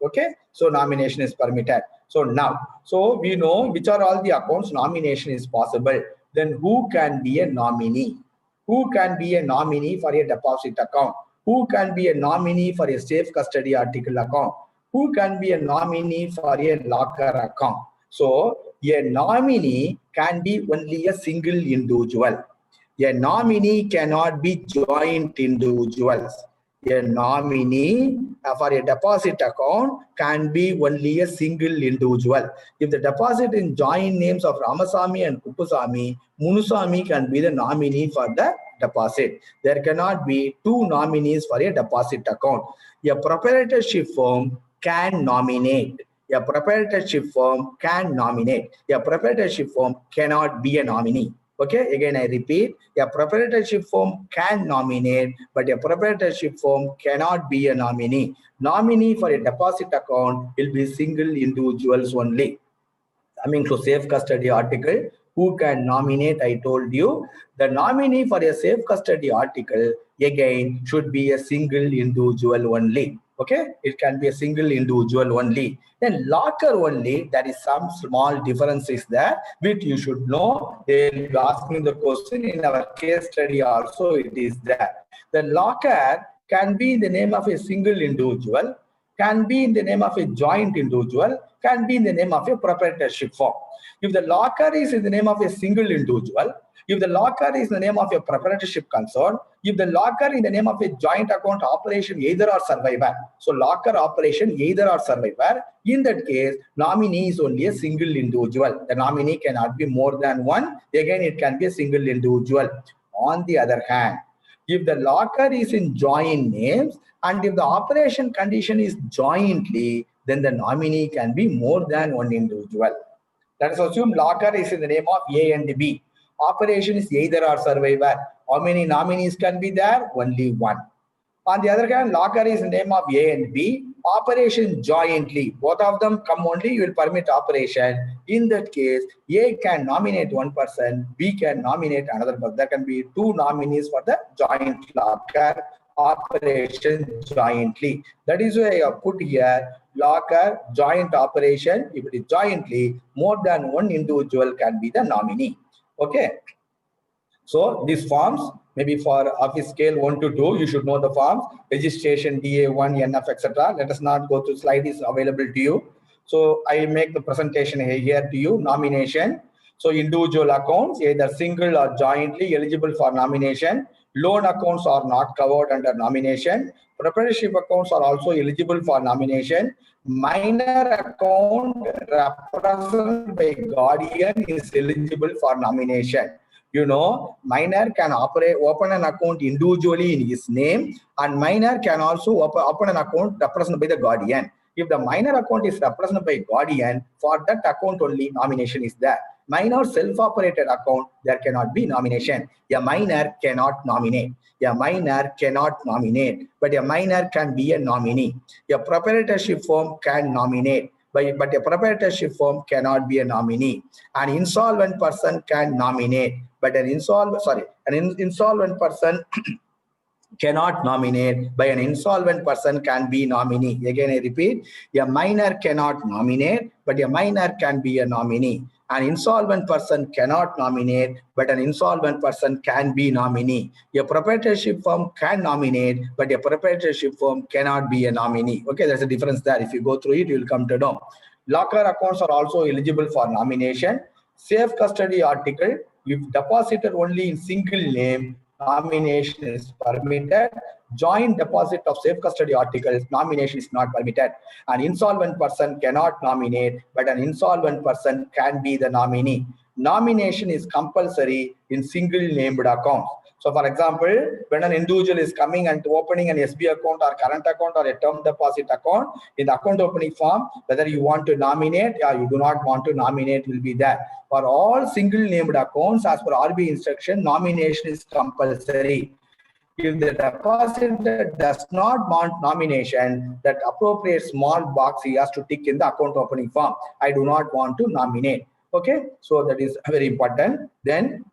Okay, so nomination is permitted. So now, so we know which are all the accounts nomination is possible. Then who can be a nominee? Who can be a nominee for a deposit account? Who can be a nominee for a safe custody article account? Who can be a nominee for a locker account? So a nominee can be only a single individual. A nominee cannot be joint individuals. A nominee for a deposit account can be only a single individual. If the deposit in joint names of Ramasamy and Kuppusamy, Munusamy can be the nominee for the deposit. There cannot be two nominees for a deposit account. A proprietorship firm can nominate. A proprietorship firm can nominate. A proprietorship firm cannot be a nominee. Okay, again I repeat, a proprietorship firm can nominate, but a proprietorship firm cannot be a nominee. Nominee for a deposit account will be single individuals only. Coming to safe custody article, who can nominate? I told you the nominee for a safe custody article again should be a single individual only. Okay, it can be a single individual only. Then locker only, there is some small differences there which you should know. They will be asking the question in our case study also, it is there. The locker can be in the name of a single individual, can be in the name of a joint individual, can be in the name of a proprietorship firm. If the locker is in the name of a single individual, if the locker is in the name of a proprietorship concern, if the locker in the name of a joint account operation either or survivor, so locker operation either or survivor, in that case, nominee is only a single individual. The nominee cannot be more than one. Again, it can be a single individual. On the other hand, if the locker is in joint names and if the operation condition is jointly, then the nominee can be more than one individual. Let us assume locker is in the name of A and B. Operation is either or survivor. How many nominees can be there? Only one. On the other hand, locker is in the name of A and B. Operation jointly. Both of them come only, you will permit operation. In that case, A can nominate one person, B can nominate another person. There can be two nominees for the joint locker operation jointly. That is why I have put here locker joint operation. If it is jointly, more than one individual can be the nominee. Okay. So these forms, maybe for office scale 1 to 2, you should know the forms, registration, DA1, NF, etc. Let us not go through, slide is available to you. So I make the presentation here to you. Nomination. So individual accounts, either single or jointly eligible for nomination. Loan accounts are not covered under nomination. Proprietorship accounts are also eligible for nomination. Minor account represented by guardian is eligible for nomination. You know, minor can open an account individually in his name, and minor can also open an account represented by the guardian. If the minor account is represented by guardian, for that account only nomination is there. Minor self-operated account, there cannot be nomination. A minor cannot nominate. A minor cannot nominate, but a minor can be a nominee. A proprietorship firm can nominate, but a proprietorship firm cannot be a nominee. An insolvent person can nominate, but an insolvent person cannot nominate, by an insolvent person can be nominee. Again, I repeat, a minor cannot nominate, but a minor can be a nominee. An insolvent person cannot nominate, but an insolvent person can be nominee. A proprietorship firm can nominate, but a proprietorship firm cannot be a nominee. Okay, there's a difference there. If you go through it, you will come to know. Locker accounts are also eligible for nomination. Safe custody article, if deposited only in single name, nomination is permitted. Joint deposit of safe custody articles, nomination is not permitted. An insolvent person cannot nominate, but an insolvent person can be the nominee. Nomination is compulsory in single named accounts. So for example, when an individual is coming and opening an SB account or current account or a term deposit account, in the account opening form, whether you want to nominate or you do not want to nominate will be there. For all single named accounts, as per RBI instruction, nomination is compulsory. If the depositor does not want nomination, that appropriate small box he has to tick in the account opening form. I do not want to nominate. Okay, so that is very important. Then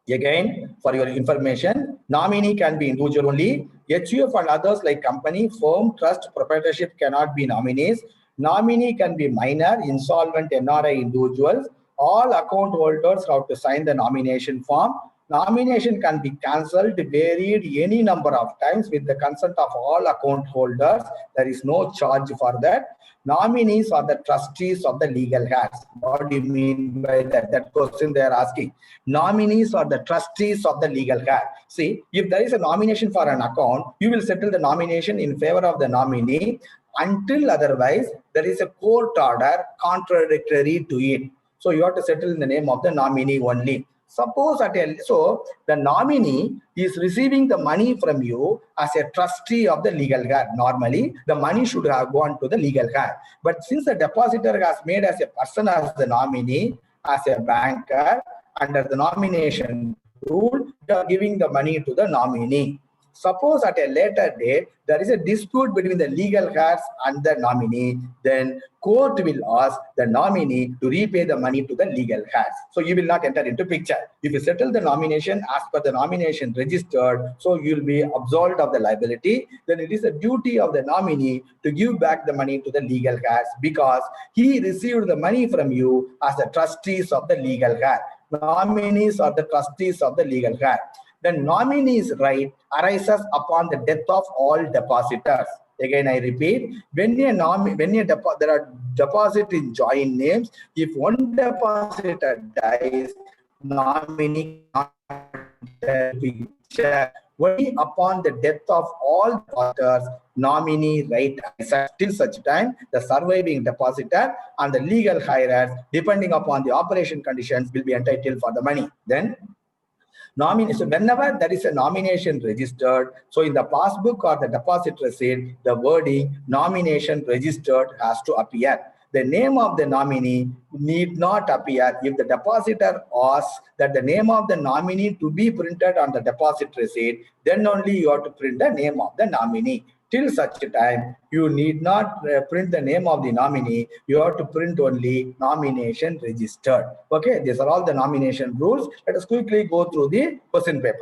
again, for your information, nominee can be individual only. HUF and others like company, firm, trust, proprietorship cannot be nominees. Nominee can be minor, insolvent, NRI individuals. All account holders have to sign the nomination form. Nomination can be cancelled, varied any number of times with the consent of all account holders. There is no charge for that. Nominees are the trustees of the legal heirs. What do you mean by that? That question they are asking. Nominees are the trustees of the legal heir. See, if there is a nomination for an account, you will settle the nomination in favor of the nominee until otherwise there is a court order contradictory to it. So you have to settle in the name of the nominee only. Suppose the nominee is receiving the money from you as a trustee of the legal heir. Normally, the money should have gone to the legal heir. But since the depositor has made as a person as the nominee, as a banker, under the nomination rule, they are giving the money to the nominee. Suppose at a later date, there is a dispute between the legal heirs and the nominee, then court will ask the nominee to repay the money to the legal heirs. So you will not enter into picture. If you settle the nomination as per the nomination registered, so you will be absolved of the liability. Then it is a duty of the nominee to give back the money to the legal heirs because he received the money from you as the trustees of the legal heir. Nominees are the trustees of the legal heir. The nominee's right arises upon the death of all depositors. Again, I repeat, when there are deposits in joint names, if one depositor dies, nominee cannot share. Only upon the death of all depositors, nominee right arises. Till such time, the surviving depositor and the legal heirs, depending upon the operation conditions, will be entitled for the money. Then so whenever there is a nomination registered, so in the passbook or the deposit receipt, the wording nomination registered has to appear. The name of the nominee need not appear. If the depositor asks that the name of the nominee to be printed on the deposit receipt, then only you have to print the name of the nominee. Till such time, you need not print the name of the nominee. You have to print only nomination registered. Okay, these are all the nomination rules. Let us quickly go through the question paper.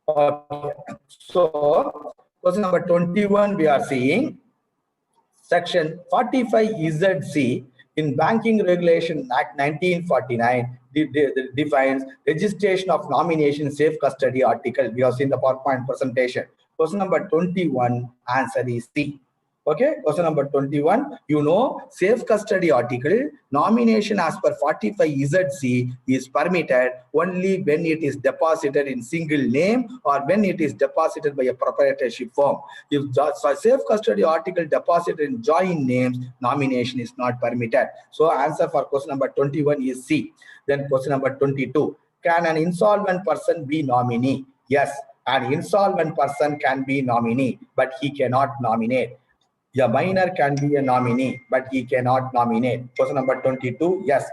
Okay. So, question number 21, we are seeing Section 45ZC in Banking Regulation Act 1949 defines registration of nomination safe custody article. We have seen the PowerPoint presentation. Question number 21, answer is C. Okay, question number 21, safe custody article, nomination as per 45ZC is permitted only when it is deposited in single name or when it is deposited by a proprietorship firm. If safe custody article deposited in joint names, nomination is not permitted. So answer for question number 21 is C. Then question number 22, can an insolvent person be nominee? Yes, an insolvent person can be nominee, but he cannot nominate. A minor can be a nominee, but he cannot nominate. Question number 22, yes.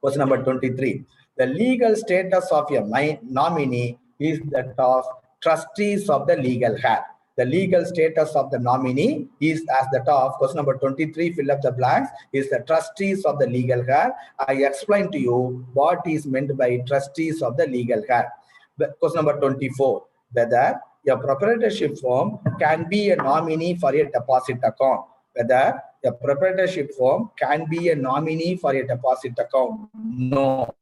Question number 23. The legal status of a nominee is that of trustees of the legal heir. The legal status of the nominee is as that of, question number 23, fill up the blanks, is the trustees of the legal heir. I explained to you what is meant by trustees of the legal heir. Question number 24, whether a proprietorship firm can be a nominee for a deposit account. Whether a proprietorship firm can be a nominee for a deposit account. No.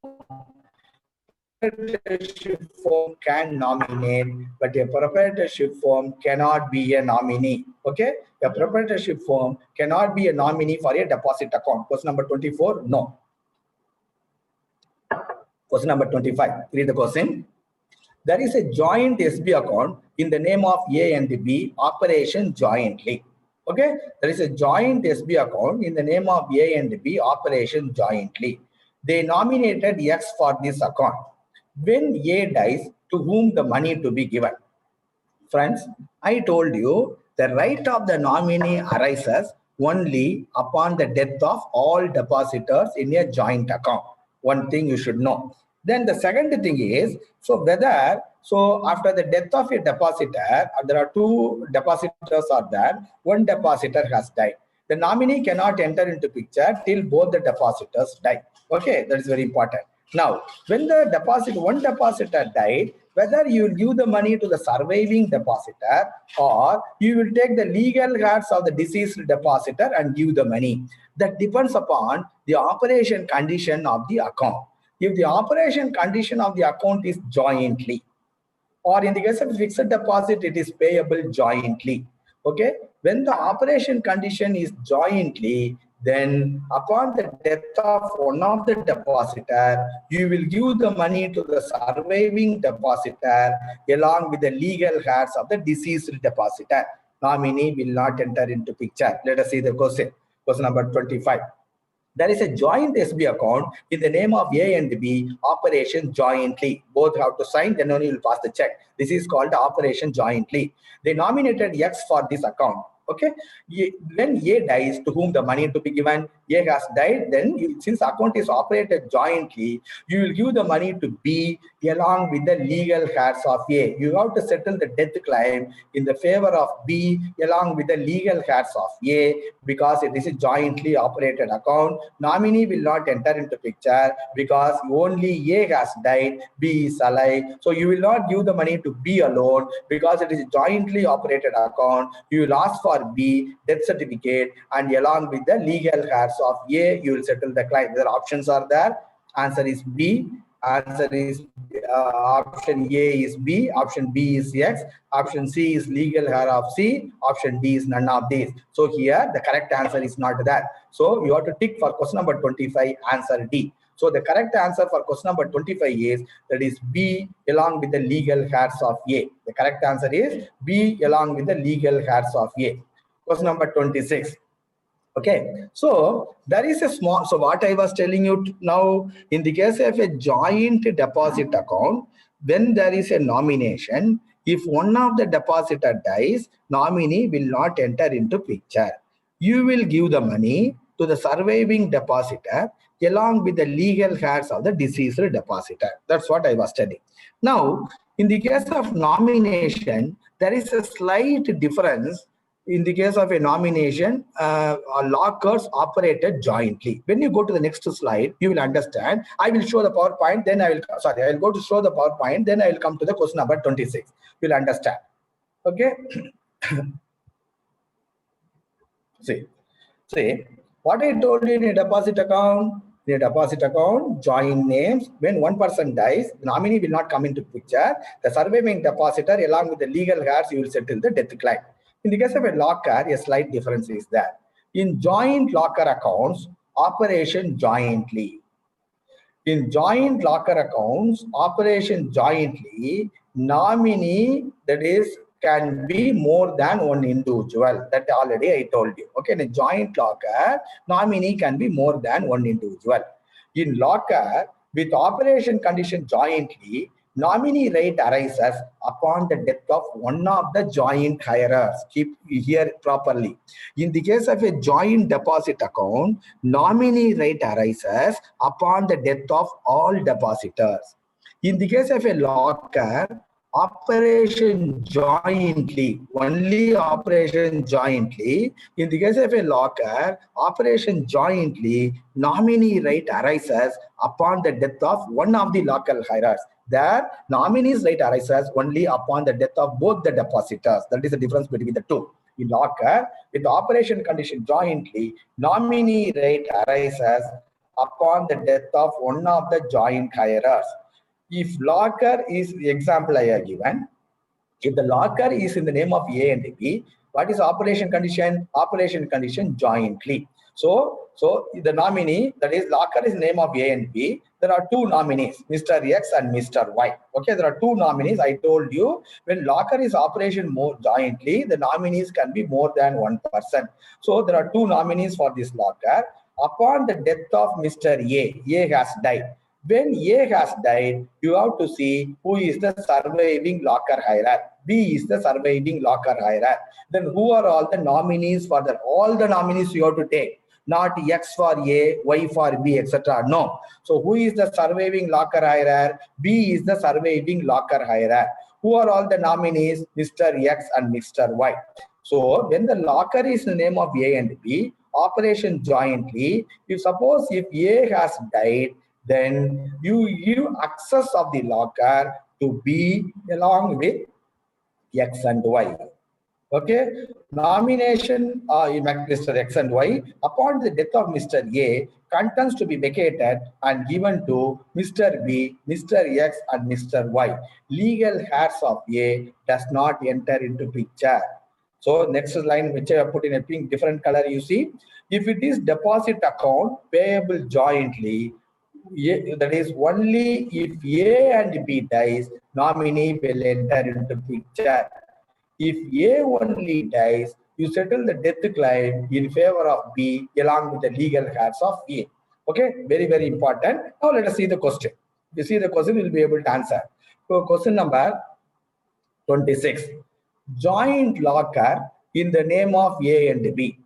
proprietorship firm can nominate, but a proprietorship firm cannot be a nominee. Okay, a proprietorship firm cannot be a nominee for a deposit account. Question number 24, no. Question number 25, read the question. There is a joint SB account in the name of A and B, operation jointly. Okay, there is a joint SB account in the name of A and B, operation jointly. They nominated X for this account. When A dies, to whom the money to be given? Friends, I told you the right of the nominee arises only upon the death of all depositors in a joint account. One thing you should know. Then the second thing is, so after the death of a depositor, there are two depositors are there, one depositor has died. The nominee cannot enter into picture till both the depositors die. Okay, that is very important. Now, when the one depositor died, whether you will give the money to the surviving depositor or you will take the legal heirs of the deceased depositor and give the money. That depends upon the operation condition of the account. If the operation condition of the account is jointly, or in the case of fixed deposit, it is payable jointly. Okay, when the operation condition is jointly, then upon the death of one of the depositor, you will give the money to the surviving depositor along with the legal heirs of the deceased depositor. Nominee will not enter into picture. Let us see the question. Question number 25. There is a joint SB account in the name of A and B, operation jointly. Both have to sign, then only you will pass the check. This is called operation jointly. They nominated X for this account. Okay, when A dies, to whom the money to be given? A has died, then since account is operated jointly, you will give the money to B along with the legal heirs of A. You have to settle the death claim in the favor of B along with the legal heirs of A, because it is a jointly operated account. Nominee will not enter into picture because only A has died, B is alive. So you will not give the money to B alone because it is a jointly operated account. You will ask for B death certificate, and along with the legal heirs of A, you will settle the claim. There options are there. Answer is B. Answer is option A is B, option B is X, option C is legal heir of C, option D is none of these. So here the correct answer is not that. So you have to tick for question number 25, answer D. So the correct answer for question number 25 is, that is B along with the legal heirs of A. The correct answer is B along with the legal heirs of A. Question number 26. Okay, so there is a small, so what I was telling you now, in the case of a joint deposit account, when there is a nomination, if one of the depositor dies, nominee will not enter into picture. You will give the money to the surviving depositor along with the legal heirs of the deceased depositor. That's what I was telling. Now, in the case of nomination, there is a slight difference. In the case of a nomination, lockers operated jointly. When you go to the next slide, you will understand. I will show the PowerPoint, then I will go to show the PowerPoint, then I will come to the question number 26. You will understand. Okay. See, what I told you in a deposit account. In a deposit account, joint names. When one person dies, the nominee will not come into picture. The surviving depositor, along with the legal heirs, you will settle the death claim. In the case of a locker, a slight difference is that in joint locker accounts, operation jointly. In joint locker accounts, operation jointly, nominee, that is, can be more than one individual. That already I told you. Okay, in a joint locker, nominee can be more than one individual. In locker, with operation condition jointly, nominee right arises upon the death of one of the joint hirers. Keep here properly. In the case of a joint deposit account, nominee right arises upon the death of all depositors. In the case of a locker, operation jointly, only operation jointly. In the case of a locker, operation jointly, nominee right arises upon the death of one of the locker hirers. There, nominee's right arises only upon the death of both the depositors. That is the difference between the two. In locker, with operation condition jointly, nominee right arises upon the death of one of the joint hirers. if locker is the example I have given, if the locker is in the name of A and B, what is operation condition? Operation condition jointly. So the nominee, that is locker is the name of A and B. There are two nominees, Mr. X and Mr. Y. Okay, there are two nominees. I told you when locker is operation more jointly, the nominees can be more than one person. So there are two nominees for this locker. Upon the death of Mr. A has died. When A has died, you have to see who is the surviving locker hirer. B is the surviving locker hirer. Then who are all the nominees for that? All the nominees you have to take. Not X for A, Y for B, etc. No. So who is the surviving locker hirer? B is the surviving locker hirer. Who are all the nominees? Mr. X and Mr. Y. So when the locker is the name of A and B, operation jointly, if suppose if A has died, then you give access of the locker to B along with X and Y. Okay, nomination in Mr. X and Y upon the death of Mr. A, contents to be vacated and given to Mr. B, Mr. X, and Mr. Y. Legal heirs of A does not enter into picture. So next line, which I have put in a pink different color, you see, if it is deposit account payable jointly, that is only if A and B dies, nominee will enter into picture. If A only dies, you settle the death claim in favor of B along with the legal heirs of A. Okay, very, very important. Now let us see the question. If you see the question, we will be able to answer. So question number 26. Joint locker in the name of A and B.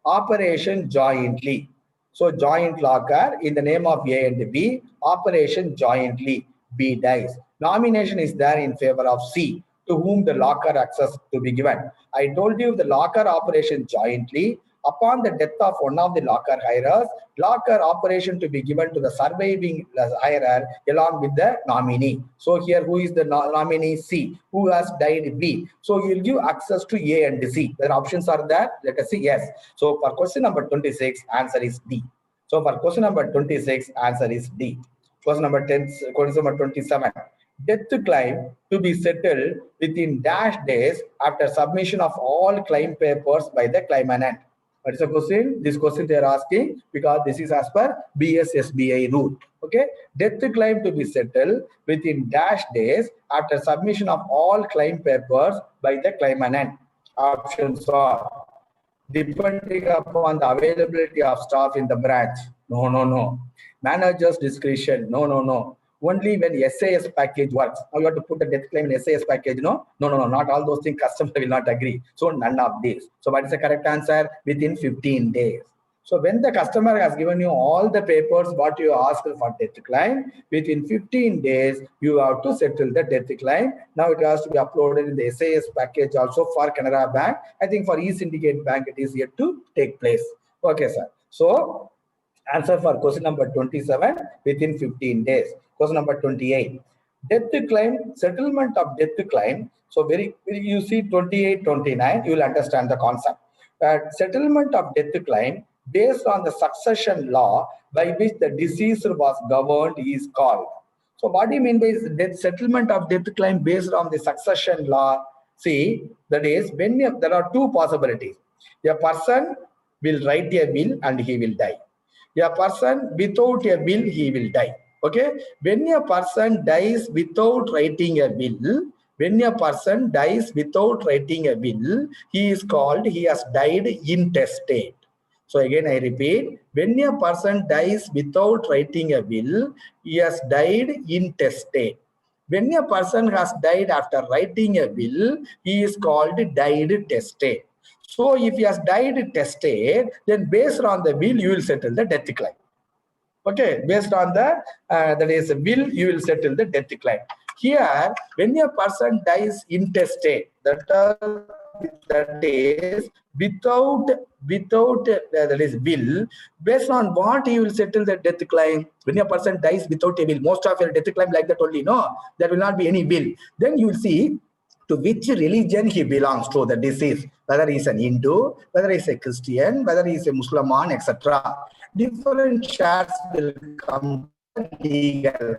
Operation jointly. So joint locker in the name of A and B. Operation jointly. B dies. Nomination is there in favor of C, to whom the locker access to be given. I told you the locker operation jointly. Upon the death of one of the locker hirers, locker operation to be given to the surviving hirer along with the nominee. So here who is the nominee? C. Who has died? B. So you'll give access to A and C. The options are there. Let us see. Yes. So for question number 26, answer is D. So for question number 26, answer is D. Question number 10, question number 27. Death claim to be settled within dash days after submission of all claim papers by the claimant. What is the question? This question they are asking because this is as per BSSBI rule. Okay, death claim to be settled within dash days after submission of all claim papers by the claimant. Options are depending upon the availability of staff in the branch. No. Manager's discretion. No. Only when SAS package works. Now you have to put the death claim in SAS package. No. Not all those things. Customer will not agree. So none of these. So what is the correct answer? Within 15 days. So when the customer has given you all the papers what you asked for death claim, within 15 days you have to settle the death claim. Now it has to be uploaded in the SAS package also for Canara Bank. I think for E-Syndicate Bank it is yet to take place. Okay, sir. So answer for question number 27 within 15 days. Question number 28. Death claim, settlement of death claim. So you see 28, 29, you will understand the concept. Settlement of death claim based on the succession law by which the deceased was governed is called. So what do you mean by settlement of death claim based on the succession law? See, that is when there are two possibilities. A person will write a will and he will die. A person without a will, he will die. Okay, when a person dies without writing a will, he is called, he has died intestate. So again I repeat, when a person dies without writing a will, he has died intestate. When a person has died after writing a will, he is called died testate. So if he has died testate, then based on the will, you will settle the death claim. Okay, based on the that is a will, you will settle the death claim. Here, when a person dies intestate, that is without that is will, based on what you will settle the death claim. When a person dies without a will, most of your death claim like that only. No, there will not be any will. Then you will see to which religion he belongs to, the deceased, whether he is an Hindu, whether he is a Christian, whether he is a Muslim, etc. Different shares will come legal.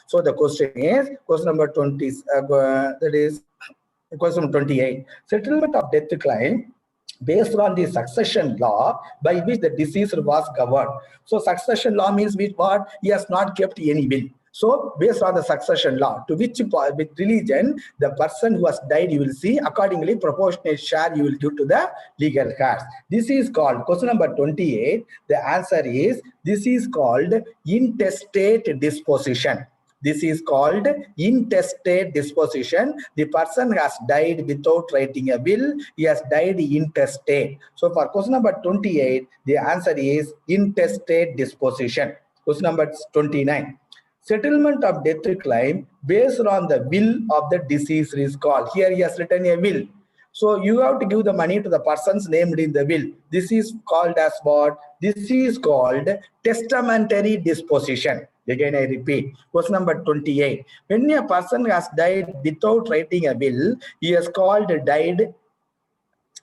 So the question is, question number 20, that is question number 28. Settlement of death claim based on the succession law by which the deceased was governed. So succession law means with what? He has not kept any will. So based on the succession law, to which with religion, the person who has died, you will see accordingly proportionate share you will give to the legal heirs. This is called, question number 28, the answer is, this is called intestate disposition. This is called intestate disposition. The person has died without writing a will. He has died intestate. So for question number 28, the answer is intestate disposition. Question number 29. Settlement of death claim based on the will of the deceased is called. Here he has written a will. So you have to give the money to the persons named in the will. This is called as what? This is called testamentary disposition. Again, I repeat, question number 28. When a person has died without writing a will, he is called died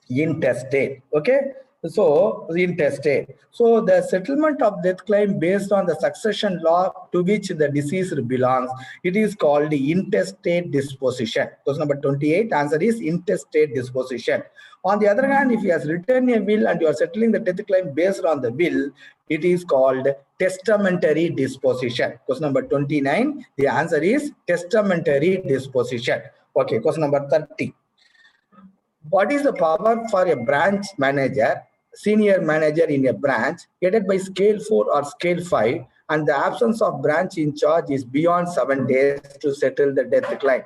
intestate. Okay, so intestate. So the settlement of death claim based on the succession law to which the deceased belongs, it is called intestate disposition. Question number 28, answer is intestate disposition. On the other hand, if he has written a will and you are settling the death claim based on the will, it is called testamentary disposition. Question number 29, the answer is testamentary disposition. Okay, question number 30. What is the power for a branch manager, senior manager in a branch, headed by scale 4 or scale 5, and the absence of branch in charge is beyond 7 days to settle the death claim?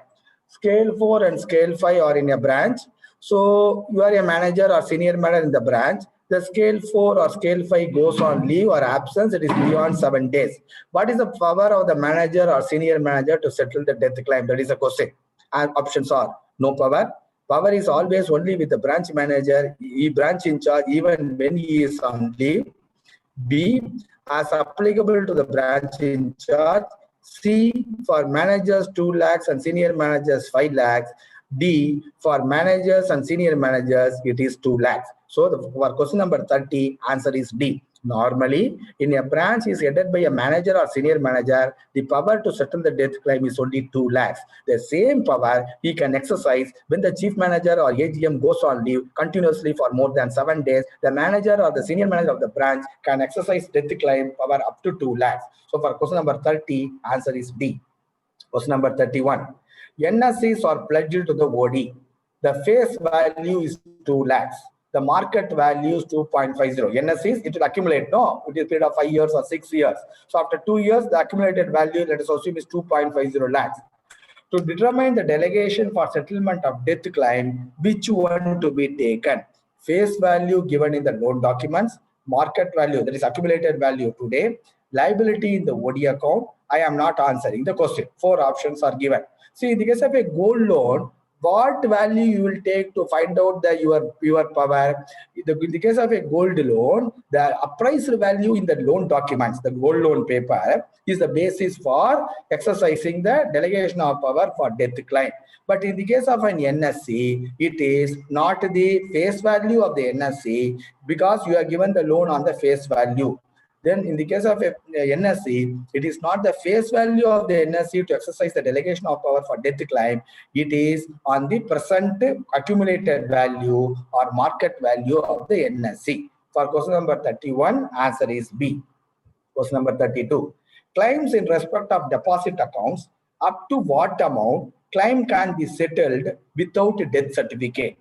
Scale 4 and scale 5 are in a branch. So you are a manager or senior manager in the branch. The scale 4 or scale 5 goes on leave or absence, it is beyond 7 days. What is the power of the manager or senior manager to settle the death claim? That is a question. And options are no power. Power is always only with the branch manager, he branch in charge even when he is on leave. B, as applicable to the branch in charge. C, for managers 2 lakhs and senior managers 5 lakhs. D, for managers and senior managers, it is 2 lakhs. So for question number 30, answer is D. Normally, in a branch is headed by a manager or senior manager, the power to settle the death claim is only 2 lakhs. The same power he can exercise when the chief manager or AGM goes on leave continuously for more than 7 days. The manager or the senior manager of the branch can exercise death claim power up to 2 lakhs. So for question number 30, answer is D. Question number 31. NSCs are pledged to the OD. The face value is 2 lakhs. The market value is 2.50. NSCs, it will accumulate. No, it is a period of 5 years or 6 years. So after 2 years, the accumulated value, let us assume, is 2.50 lakhs. To determine the delegation for settlement of death claim, which one to be taken? Face value given in the loan documents, market value, that is accumulated value today, liability in the OD account. I am not answering the question. 4 options are given. See, in the case of a gold loan, what value you will take to find out that your power? In the case of a gold loan, the appraised value in the loan documents, the gold loan paper, is the basis for exercising the delegation of power for death claim. But in the case of an NSC, it is not the face value of the NSC because you are given the loan on the face value. Then in the case of a NSC, it is not the face value of the NSC to exercise the delegation of power for death claim. It is on the present accumulated value or market value of the NSC. For question number 31, answer is B. Question number 32. Claims in respect of deposit accounts, up to what amount claim can be settled without a death certificate?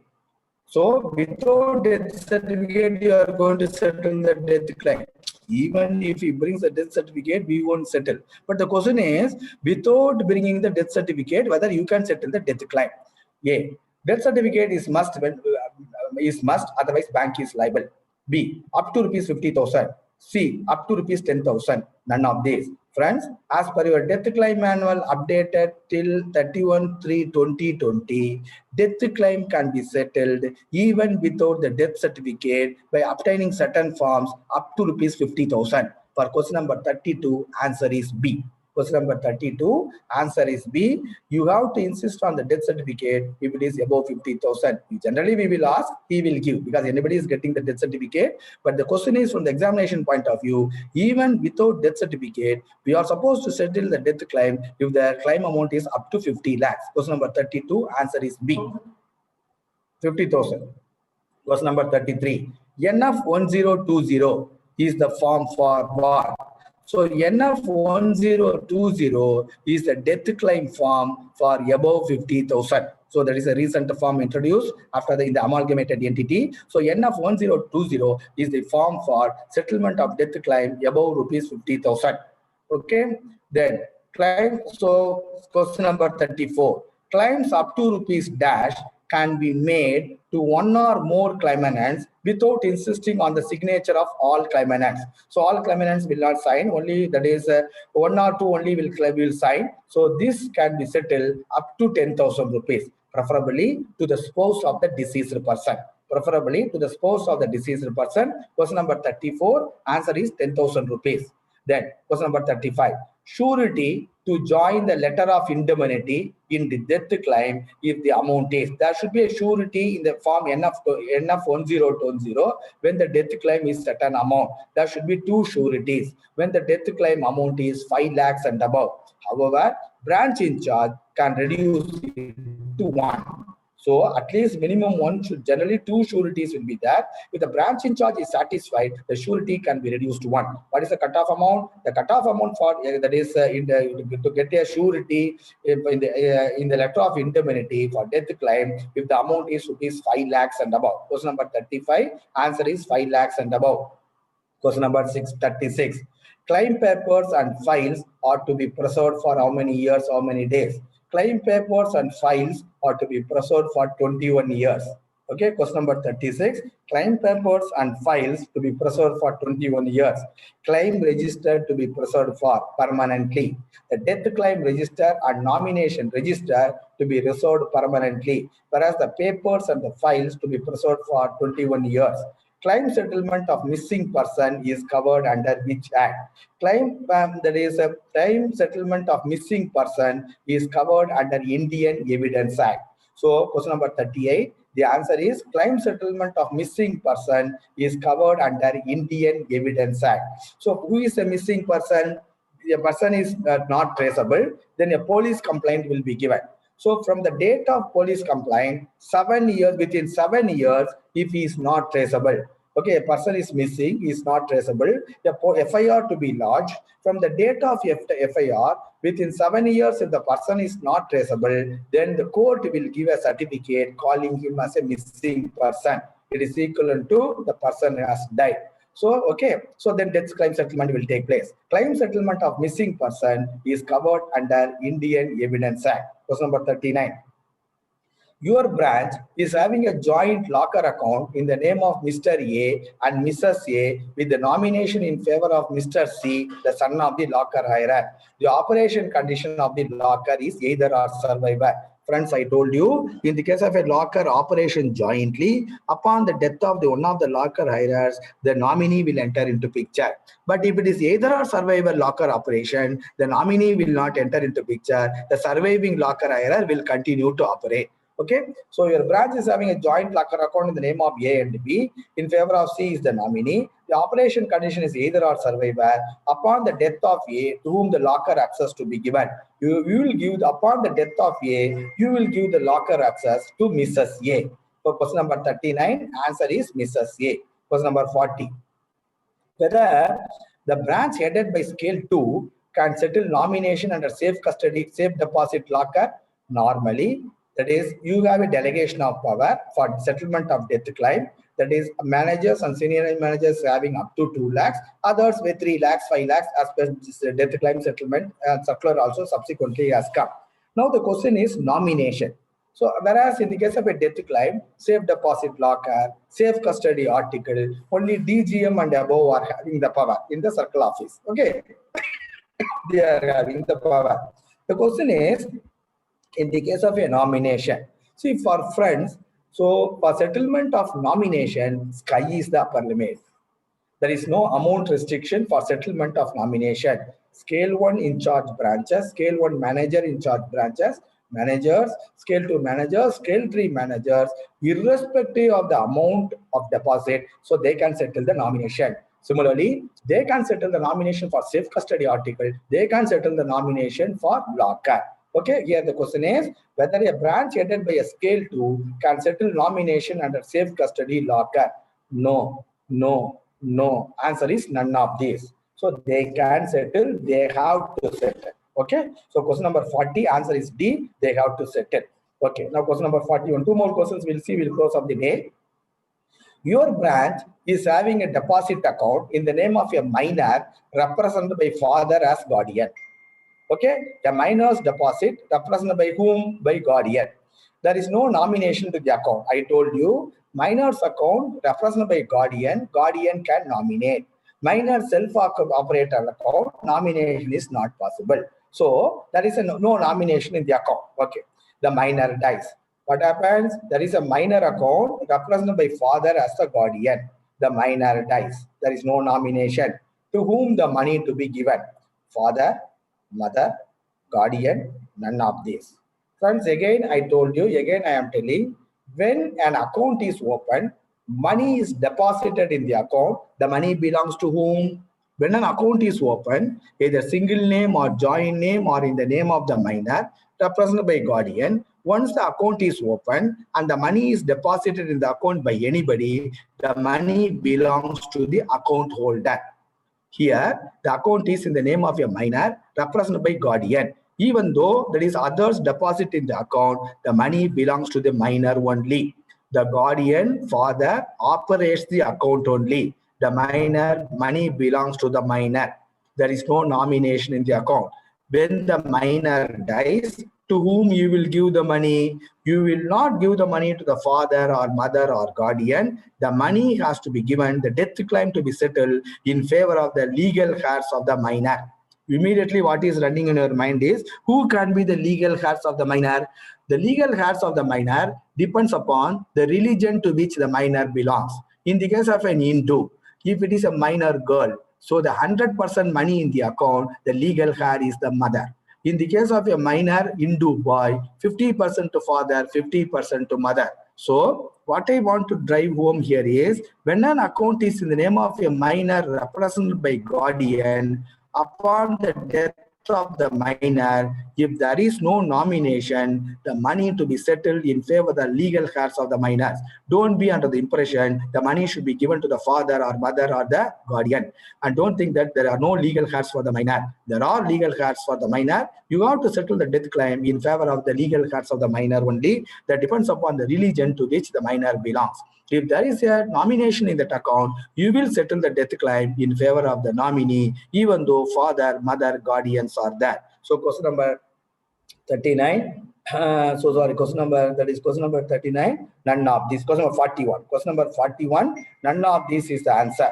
So without death certificate, you are going to settle the death claim. Even if he brings the death certificate, we won't settle. But the question is, without bringing the death certificate, whether you can settle the death claim. A, death certificate is must, otherwise bank is liable. B, up to rupees 50,000. C, up to rupees 10,000. None of these. Friends, as per your death claim manual updated till 31/3/2020, death claim can be settled even without the death certificate by obtaining certain forms up to rupees 50,000. For question number 32, answer is B. Question number 32, answer is B. You have to insist on the death certificate if it is above 50,000. Generally, we will ask, he will give, because anybody is getting the death certificate. But the question is from the examination point of view, even without death certificate, we are supposed to settle the death claim if the claim amount is up to 50 lakhs. Question number 32, answer is B. 50,000. Question number 33. NF1020 is the form for what? So NF1020 is the death claim form for above 50,000. So that is a recent form introduced after in the amalgamated entity. So NF1020 is the form for settlement of death claim above rupees 50,000. Okay. Then claim. So question number 34. Claims up to rupees dash can be made to one or more claimants without insisting on the signature of all claimants. So all claimants will not sign, only that is one or two only will sign. So this can be settled up to 10,000 rupees, preferably to the spouse of the deceased person. Preferably to the spouse of the deceased person. Question number 34, answer is 10,000 rupees. Then question number 35, surety to join the letter of indemnity in the death claim if the amount is. There should be a surety in the form NF1020 when the death claim is certain amount. There should be two sureties when the death claim amount is 5 lakhs and above. However, branch in charge can reduce it to 1. So at least minimum one should, generally two sureties will be there. If the branch in charge is satisfied, the surety can be reduced to 1. What is the cutoff amount? The cutoff amount for that is to get a surety in the letter of indemnity for death claim if the amount is rupees 5 lakhs and above. Question number 35, answer is 5 lakhs and above. Question number 36. Claim papers and files are to be preserved for how many years, how many days? Claim papers and files are to be preserved for 21 years. Okay, question number 36. Claim papers and files to be preserved for 21 years. Claim register to be preserved for permanently. The death claim register and nomination register to be reserved permanently, whereas the papers and the files to be preserved for 21 years. Claim settlement of missing person is covered under which act? Claim that is a claim settlement of missing person is covered under Indian Evidence Act. So question number 38, the answer is claim settlement of missing person is covered under Indian Evidence Act. So who is a missing person? A person is not traceable, then a police complaint will be given. So from the date of police complaint, 7 years, within 7 years, if he is not traceable, okay, a person is missing, he is not traceable, the FIR to be lodged. From the date of FIR, within 7 years, if the person is not traceable, then the court will give a certificate calling him as a missing person. It is equivalent to the person has died. So, okay, so then death claim settlement will take place. Claim settlement of missing person is covered under Indian Evidence Act. Question number 39. Your branch is having a joint locker account in the name of Mr. A and Mrs. A with the nomination in favor of Mr. C, the son of the locker hirer. The operation condition of the locker is either or survivor. Friends, I told you, in the case of a locker operation jointly, upon the death of one of the locker hirers, the nominee will enter into picture. But if it is either or survivor locker operation, the nominee will not enter into picture. The surviving locker hirer will continue to operate. Okay, so your branch is having a joint locker account in the name of A and B. In favor of C is the nominee. The operation condition is either or survivor. Upon the death of A, to whom the locker access to be given, you will give upon the death of A, you will give the locker access to Mrs. A. So question number 39, answer is Mrs. A. Question number 40. Whether the branch headed by scale 2 can settle nomination under safe custody, safe deposit locker. Normally, that is, you have a delegation of power for settlement of death claim. That is, managers and senior managers having up to 2 lakhs, others with 3 lakhs, 5 lakhs, as per this death claim settlement circular also subsequently has come. Now the question is nomination. So whereas in the case of a death claim, safe deposit locker, safe custody article, only DGM and above are having the power in the circle office. Okay, they are having the power. The question is, in the case of a nomination, see for friends, so for settlement of nomination, sky is the upper limit. There is no amount restriction for settlement of nomination. Scale 1 in charge branches, scale 1 manager in charge branches, managers, scale 2 managers, scale 3 managers, irrespective of the amount of deposit, so they can settle the nomination. Similarly, they can settle the nomination for safe custody article, they can settle the nomination for locker. Okay, here the question is whether a branch headed by a scale 2 can settle nomination under safe custody locker. No, no, no. Answer is none of these. So they can settle, they have to settle. Okay, so question number 40, answer is D, they have to settle. Okay, now question number 41, two more questions we'll see, we'll close of the day. Your branch is having a deposit account in the name of a minor represented by father as guardian. Okay, the minor's deposit represented by whom? By guardian. There is no nomination to the account. I told you, minor's account represented by guardian, guardian can nominate. Minor self-operator account, nomination is not possible. So there is no nomination in the account. Okay, the minor dies. What happens? There is a minor account represented by father as the guardian. The minor dies. There is no nomination. To whom the money to be given? Father, mother, guardian, none of these. Friends, again I told you, again I am telling, when an account is opened, money is deposited in the account, the money belongs to whom? When an account is opened, either single name or joint name or in the name of the minor, represented by guardian, once the account is opened and the money is deposited in the account by anybody, the money belongs to the account holder. Here, the account is in the name of a minor represented by guardian. Even though there is others deposit in the account, the money belongs to the minor only. The guardian, father, operates the account only. The minor, money belongs to the minor. There is no nomination in the account. When the minor dies, to whom you will give the money? You will not give the money to the father or mother or guardian. The money has to be given, the death claim to be settled in favor of the legal heirs of the minor. Immediately what is running in your mind is, who can be the legal heirs of the minor? The legal heirs of the minor depends upon the religion to which the minor belongs. In the case of an Hindu, if it is a minor girl, so the 100% money in the account, the legal heir is the mother. In the case of a minor Hindu boy, 50% to father, 50% to mother. So what I want to drive home here is, when an account is in the name of a minor represented by guardian, upon the death of the minor, if there is no nomination, the money to be settled in favor of the legal heirs of the minors. Don't be under the impression the money should be given to the father or mother or the guardian. And don't think that there are no legal heirs for the minor. There are legal heirs for the minor. You have to settle the death claim in favor of the legal heirs of the minor only. That depends upon the religion to which the minor belongs. If there is a nomination in that account, you will settle the death claim in favor of the nominee, even though father, mother, guardians are there. So question number 39. Question number 39. None of this. Question number 41. Question number 41. None of this is the answer.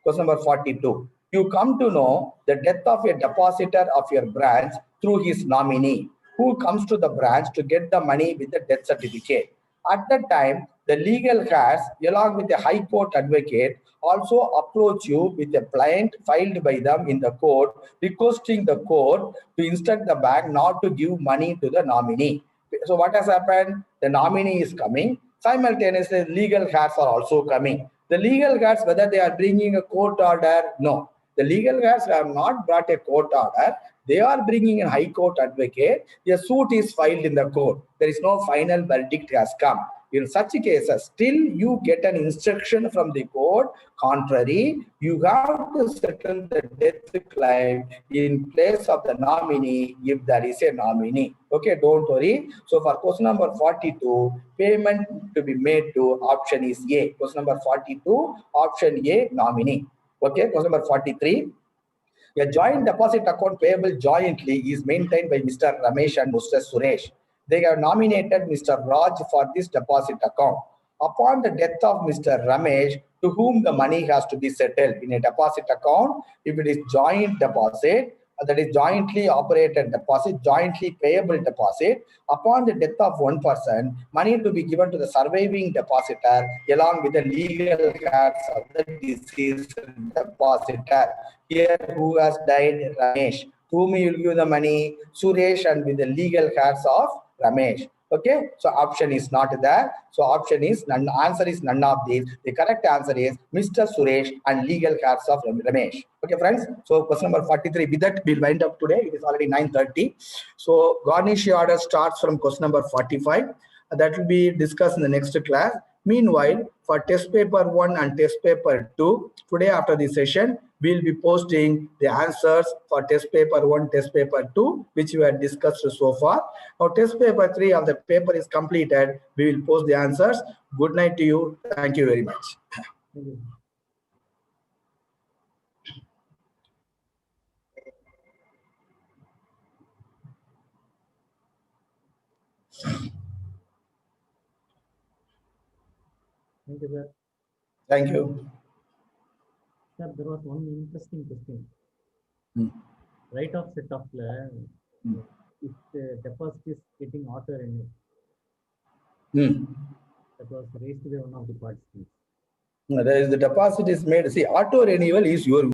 Question number 42. You come to know the death of a depositor of your branch through his nominee, who comes to the branch to get the money with the death certificate. At that time, the legal heirs, along with the High Court advocate, also approach you with a plaint filed by them in the court, requesting the court to instruct the bank not to give money to the nominee. So what has happened? The nominee is coming. Simultaneously, legal heirs are also coming. The legal heirs, whether they are bringing a court order, no. The legal heirs have not brought a court order. They are bringing a High Court advocate. A suit is filed in the court. There is no final verdict has come. In such cases, still you get an instruction from the court. Contrary, you have to settle the death claim in place of the nominee if there is a nominee. Okay, don't worry. So for question number 42, payment to be made to option is A. Question number 42, option A, nominee. Okay, question number 43. A joint deposit account payable jointly is maintained by Mr. Ramesh and Mr. Suresh. They have nominated Mr. Raj for this deposit account. Upon the death of Mr. Ramesh, to whom the money has to be settled in a deposit account, if it is joint deposit, that is jointly operated deposit, jointly payable deposit. Upon the death of one person, money to be given to the surviving depositor along with the legal heirs of the deceased depositor. Here, who has died? Ramesh. Whom you will give the money? Suresh, and with the legal heirs of Ramesh. Okay, so option is not there. So option is none. Answer is none of these. The correct answer is Mr. Suresh and legal heirs of Ramesh. Okay, friends. So question number 43. With that, we'll wind up today. It is already 9:30. So garnish order starts from question number 45. That will be discussed in the next class. Meanwhile, for test paper 1 and test paper 2, today after the session, we'll be posting the answers for test paper 1, test paper 2, which we have discussed so far. Now, test paper 3 of the paper is completed. We will post the answers. Good night to you. Thank you very much. Thank you. Thank you, sir. Thank you. Sir, there was one interesting question. Hmm. Write-off set-off, if the deposit is getting auto renewed, that was raised by one of the participants. The deposit is made. See, auto renewal is your